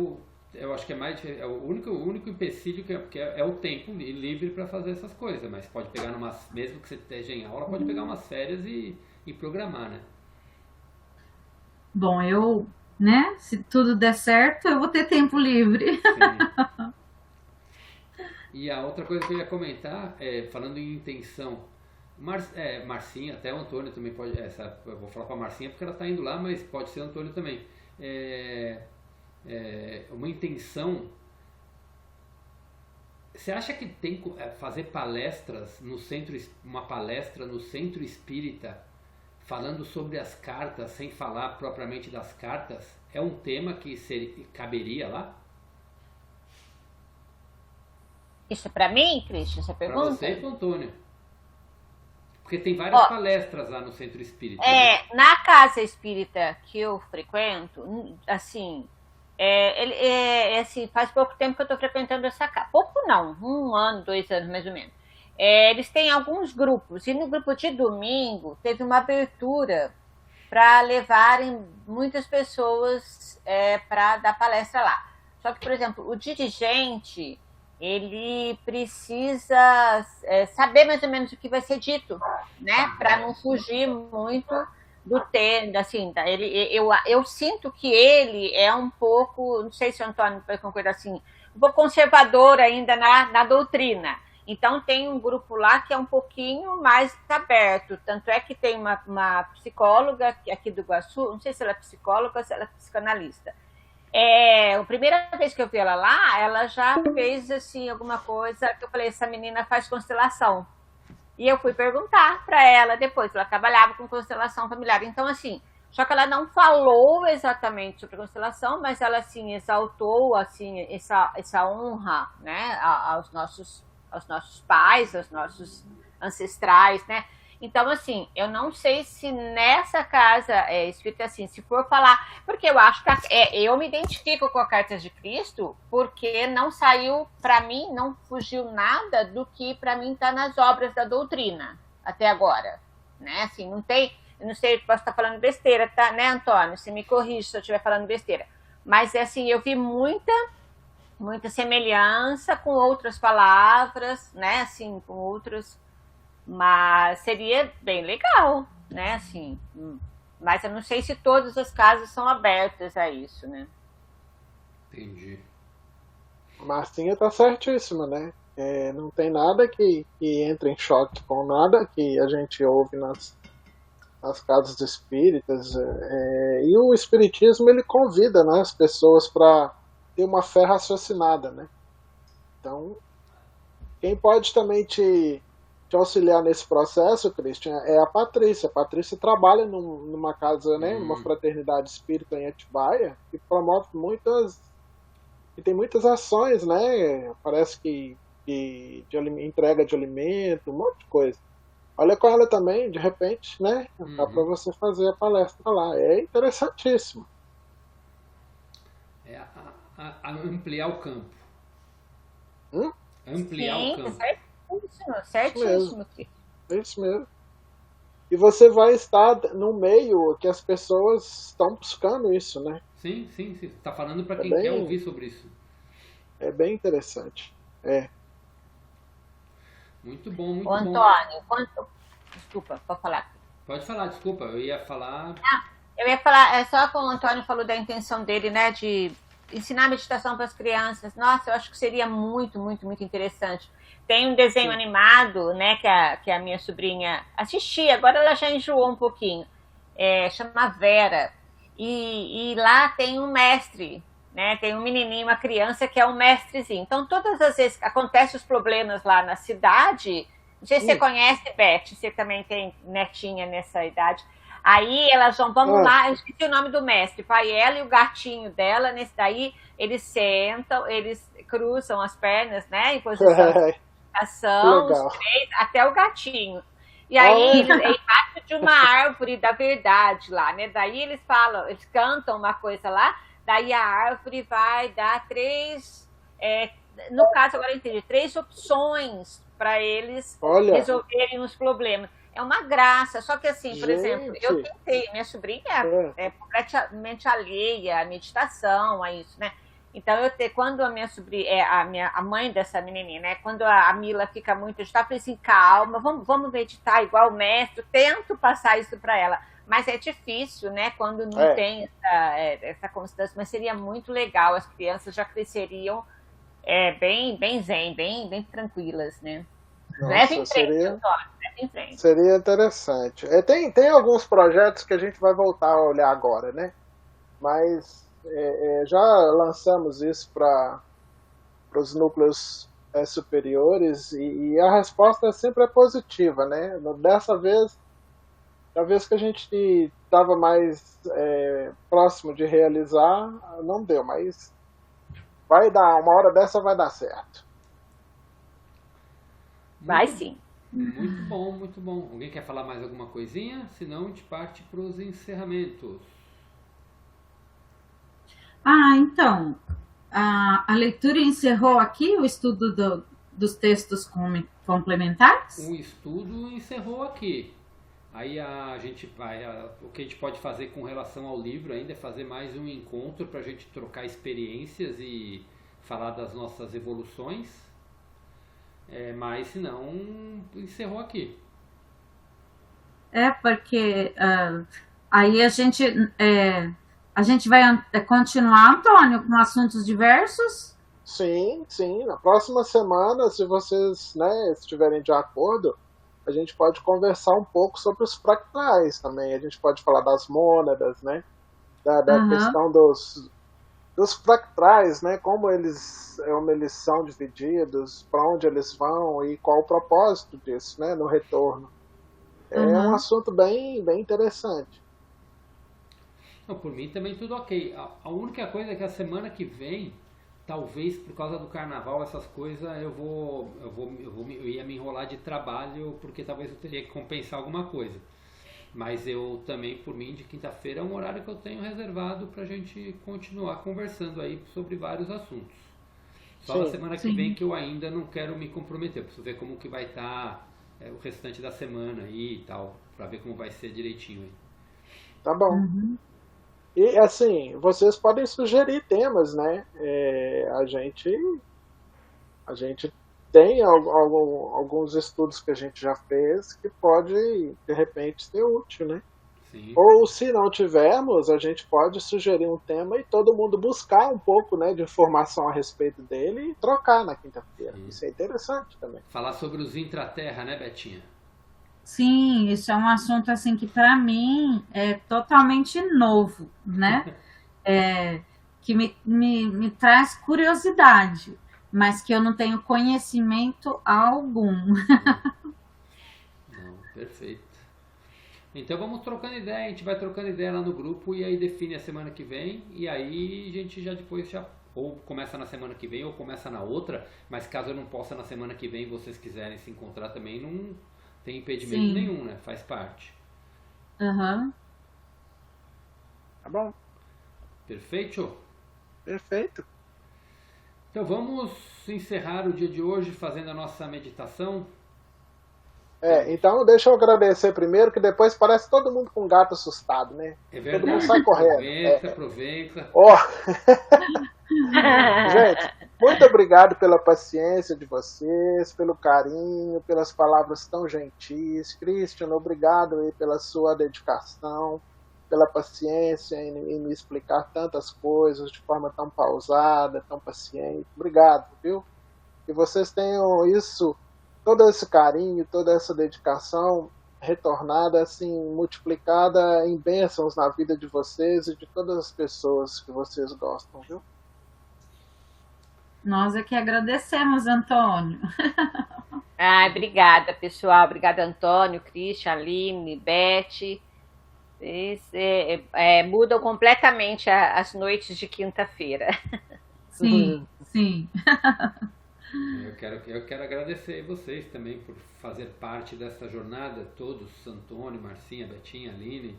eu acho que é o único empecilho que é o tempo livre para fazer essas coisas, mas pode pegar mesmo que você esteja em aula, pode pegar umas férias e programar, né? Bom, se tudo der certo, eu vou ter tempo livre. Sim. E a outra coisa que eu ia comentar, falando em intenção, Marcinha, até o Antônio também pode, eu vou falar para a Marcinha porque ela está indo lá, mas pode ser o Antônio também. Uma intenção. Você acha que tem que fazer palestras uma palestra no centro espírita falando sobre as cartas sem falar propriamente das cartas? É um tema que caberia lá? Isso é para mim, Cristian, você pergunta? Para você e para o Antônio. Porque tem várias palestras lá no centro espírita. Né? Na casa espírita que eu frequento, assim, assim, faz pouco tempo que eu estou frequentando essa casa. Pouco não, 1 ano, 2 anos mais ou menos. Eles têm alguns grupos, e no grupo de domingo teve uma abertura para levarem muitas pessoas para dar palestra lá. Só que, por exemplo, o dirigente, ele precisa saber mais ou menos o que vai ser dito, né? Para não fugir muito do tema, assim, eu sinto que ele é um pouco, não sei se o Antônio vai concordar assim, um pouco conservador ainda na doutrina. Então tem um grupo lá que é um pouquinho mais aberto, tanto é que tem uma psicóloga aqui do Iguaçu, não sei se ela é psicóloga ou se ela é psicanalista. A primeira vez que eu vi ela lá, ela já fez assim alguma coisa que eu falei, essa menina faz constelação. E eu fui perguntar para ela depois, ela trabalhava com constelação familiar. Então, assim, só que ela não falou exatamente sobre constelação, mas ela, assim, exaltou, assim, essa honra, né, aos nossos pais, aos nossos ancestrais, né? Então, assim, eu não sei se nessa casa espírita, assim, se for falar, porque eu acho que eu me identifico com a Cartas de Cristo, porque não saiu, para mim, não fugiu nada do que para mim está nas obras da doutrina, até agora, né? Assim, não tem, eu não sei, posso estar falando besteira, tá, né, Antônio? Você me corrige se eu estiver falando besteira. Mas, assim, eu vi muita semelhança com outras palavras, né, assim, com outras... Mas seria bem legal, né, assim. Mas eu não sei se todas as casas são abertas a isso, né? Entendi. Marcinha tá certíssima, né? Não tem nada que entre em choque com nada que a gente ouve nas casas espíritas. E o espiritismo, ele convida, né, as pessoas para ter uma fé raciocinada, né? Então, quem pode também te auxiliar nesse processo, Christian, é a Patrícia. A Patrícia trabalha numa casa, né, numa fraternidade espírita em Atibaia, que promove que tem muitas ações, né? Parece que de entrega de alimento, um monte de coisa. Olha com ela também, de repente, né? Dá para você fazer a palestra lá. É interessantíssimo. Ampliar o campo. Ampliar o campo. Certíssimo. É isso mesmo. E você vai estar no meio que as pessoas estão buscando isso, né? Sim. Você está falando para quem quer ouvir sobre isso. É bem interessante. Muito bom, muito Antônio, bom. Desculpa, pode falar. Pode falar, desculpa, eu ia falar... Eu ia falar, só como o Antônio falou da intenção dele, né, de ensinar meditação para as crianças. Nossa, eu acho que seria muito, muito, muito interessante. Tem um desenho animado, né, que a minha sobrinha assistia, agora ela já enjoou um pouquinho. Chama Vera. e lá tem um mestre, né? Tem um menininho, uma criança que é um mestrezinho. Então, todas as vezes que acontecem os problemas lá na cidade, não sei se você conhece, Beth, você também tem netinha nessa idade. Aí elas vão, vamos lá, eu esqueci o nome do mestre, vai ela e o gatinho dela, nesse daí eles sentam, eles cruzam as pernas, né, em posição de ação, os três, até o gatinho. E aí, é embaixo de uma árvore da verdade lá, né? Daí eles falam, eles cantam uma coisa lá, daí a árvore vai dar no caso, agora eu entendi, 3 opções para eles resolverem os problemas. É uma graça, só que assim, por exemplo, eu tentei, minha sobrinha é completamente alheia à meditação, a isso, né? Então, quando a minha sobrinha, a mãe dessa menininha, né? Quando a Mila fica muito agitada, eu falei assim, calma, vamos meditar igual o mestre, eu tento passar isso para ela. Mas é difícil, né? Quando não tem essa constância, mas seria muito legal, as crianças já cresceriam bem zen, bem tranquilas, né? Leve em frente, seria interessante. Tem alguns projetos que a gente vai voltar a olhar agora, né? Mas já lançamos isso para os núcleos superiores e a resposta sempre é positiva, né? Dessa vez, a vez que a gente estava mais próximo de realizar, não deu, mas vai dar, uma hora dessa vai dar certo. Vai sim. Muito bom, muito bom. Alguém quer falar mais alguma coisinha? Senão a gente parte para os encerramentos. Então, a leitura encerrou aqui o estudo dos textos complementares? O estudo encerrou aqui. Aí o que a gente pode fazer com relação ao livro ainda é fazer mais um encontro para a gente trocar experiências e falar das nossas evoluções. Mas se não, encerrou aqui. Porque aí a gente vai continuar, Antônio, com assuntos diversos? Sim. Na próxima semana, se vocês estiverem de acordo, a gente pode conversar um pouco sobre os fractais também. A gente pode falar das mônadas, né? Da questão dos fractais, né? Como eles são divididos, para onde eles vão e qual o propósito disso, né? No retorno. É um assunto bem interessante. Não, por mim também tudo ok. A única coisa é que a semana que vem, talvez por causa do carnaval, essas coisas, eu ia me enrolar de trabalho, porque talvez eu teria que compensar alguma coisa. Mas eu também, por mim, de quinta-feira é um horário que eu tenho reservado para a gente continuar conversando aí sobre vários assuntos. Só na semana que vem que eu ainda não quero me comprometer. Eu preciso ver como que vai estar o restante da semana aí e tal, para ver como vai ser direitinho aí. Tá bom. E assim, vocês podem sugerir temas, né? A gente tem alguns estudos que a gente já fez que pode, de repente, ser útil, né? Sim. Ou se não tivermos, a gente pode sugerir um tema e todo mundo buscar um pouco, né, de informação a respeito dele e trocar na quinta-feira. Isso é interessante também. Falar sobre os intraterra, né, Betinha? Sim, isso é um assunto assim que para mim é totalmente novo, né? Que me traz curiosidade, mas que eu não tenho conhecimento algum. Não, perfeito. Então vamos trocando ideia, a gente vai trocando ideia lá no grupo e aí define a semana que vem e aí a gente já depois ou começa na semana que vem ou começa na outra, mas caso eu não possa na semana que vem e vocês quiserem se encontrar também, não tem impedimento nenhum, né? Faz parte. Tá bom. Perfeito? Perfeito. Então vamos encerrar o dia de hoje fazendo a nossa meditação. Então deixa eu agradecer primeiro, que depois parece todo mundo com gato assustado, né? É verdade. Todo mundo sai correndo. Aproveita. Gente, muito obrigado pela paciência de vocês, pelo carinho, pelas palavras tão gentis. Christian, obrigado aí pela sua dedicação, pela paciência em me explicar tantas coisas de forma tão pausada, tão paciente. Obrigado, viu? Que vocês tenham isso, todo esse carinho, toda essa dedicação retornada, assim, multiplicada em bênçãos na vida de vocês e de todas as pessoas que vocês gostam, viu? Nós é que agradecemos, Antônio. Ai, obrigada, pessoal. Obrigada, Antônio, Christian, Aline, Beth. Vocês mudam completamente as noites de quinta-feira. Sim, sim. Eu quero agradecer vocês também por fazer parte dessa jornada, todos, Antônio, Marcinha, Betinha, Aline,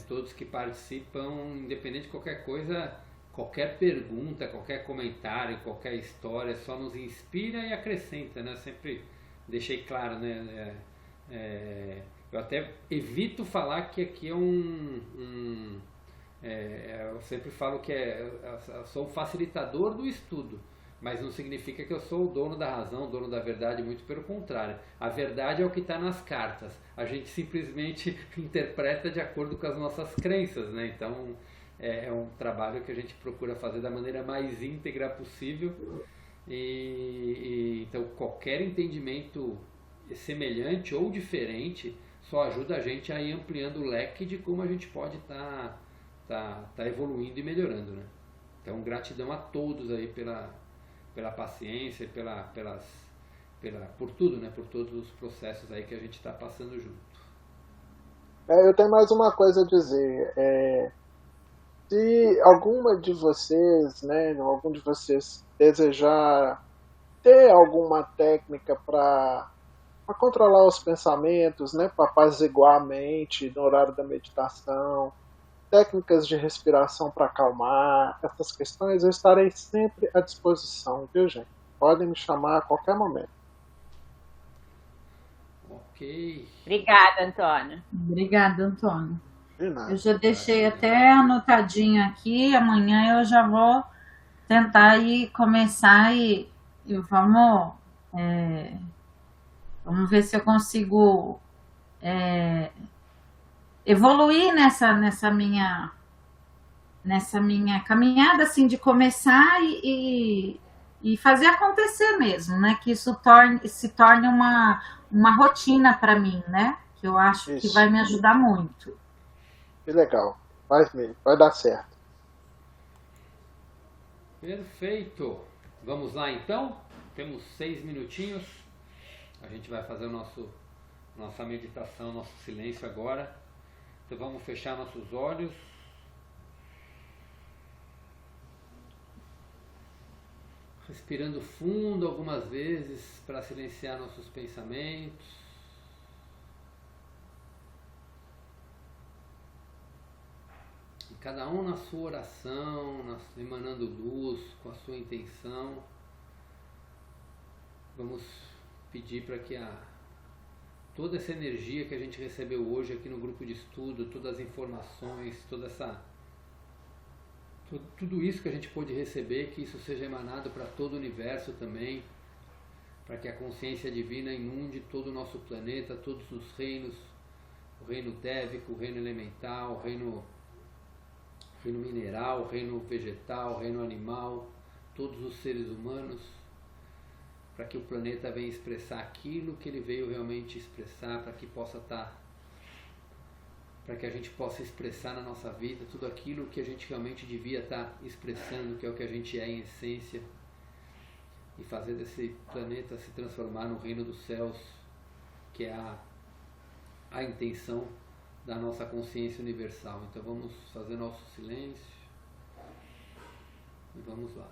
todos que participam, independente de qualquer coisa, qualquer pergunta, qualquer comentário, qualquer história, só nos inspira e acrescenta, né? Eu sempre deixei claro, né? Eu até evito falar que aqui é eu sempre falo que eu sou o facilitador do estudo, mas não significa que eu sou o dono da razão, o dono da verdade, muito pelo contrário. A verdade é o que está nas cartas, a gente simplesmente interpreta de acordo com as nossas crenças, né? Então é um trabalho que a gente procura fazer da maneira mais íntegra possível então qualquer entendimento semelhante ou diferente só ajuda a gente a ir ampliando o leque de como a gente pode estar evoluindo e melhorando, né? Então gratidão a todos aí pela paciência, por tudo, né? Por todos os processos aí que a gente está passando junto. Eu tenho mais uma coisa a dizer. Se alguma de vocês, né, algum de vocês desejar ter alguma técnica para controlar os pensamentos, né, para apaziguar a mente no horário da meditação, técnicas de respiração para acalmar, essas questões, eu estarei sempre à disposição, viu, gente? Podem me chamar a qualquer momento. Ok. Obrigada, Antônio. Obrigada, Antônio. De nada. Eu já deixei até anotadinho aqui, amanhã eu já vou tentar ir começar e vamos ver se eu consigo evoluir nessa minha caminhada, assim, de começar e fazer acontecer mesmo, né? Que isso se torne uma rotina para mim, né? Que eu acho que vai me ajudar muito. Que legal. Vai dar certo. Perfeito. Vamos lá então. Temos 6 minutinhos. A gente vai fazer nossa meditação, nosso silêncio agora. Então vamos fechar nossos olhos. Respirando fundo algumas vezes para silenciar nossos pensamentos. Cada um na sua oração, emanando luz com a sua intenção. Vamos pedir para que toda essa energia que a gente recebeu hoje aqui no grupo de estudo, todas as informações, tudo isso que a gente pôde receber, que isso seja emanado para todo o universo também, para que a consciência divina inunde todo o nosso planeta, todos os reinos, o reino dévico, o reino elemental, o reino mineral, o reino vegetal, o reino animal, todos os seres humanos, para que o planeta venha expressar aquilo que ele veio realmente expressar, para que a gente possa expressar na nossa vida tudo aquilo que a gente realmente devia estar expressando, que é o que a gente é em essência, e fazer desse planeta se transformar no reino dos céus, que é a intenção da nossa consciência universal. Então vamos fazer nosso silêncio e vamos lá.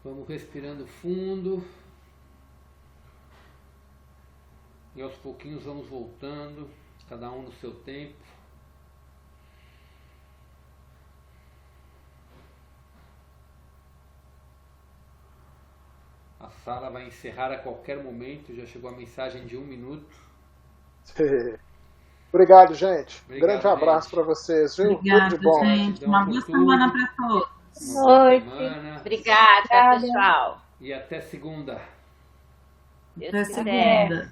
Vamos respirando fundo. E aos pouquinhos vamos voltando, cada um no seu tempo. A sala vai encerrar a qualquer momento, já chegou a mensagem de 1 minuto. Obrigado, gente. Obrigado, Grande abraço para vocês, viu? Obrigada, Tudo de bom. gente. Uma boa semana para todos. Uma boa Oi. semana. Obrigada, pessoal. E até segunda. Deus Até quiser. segunda.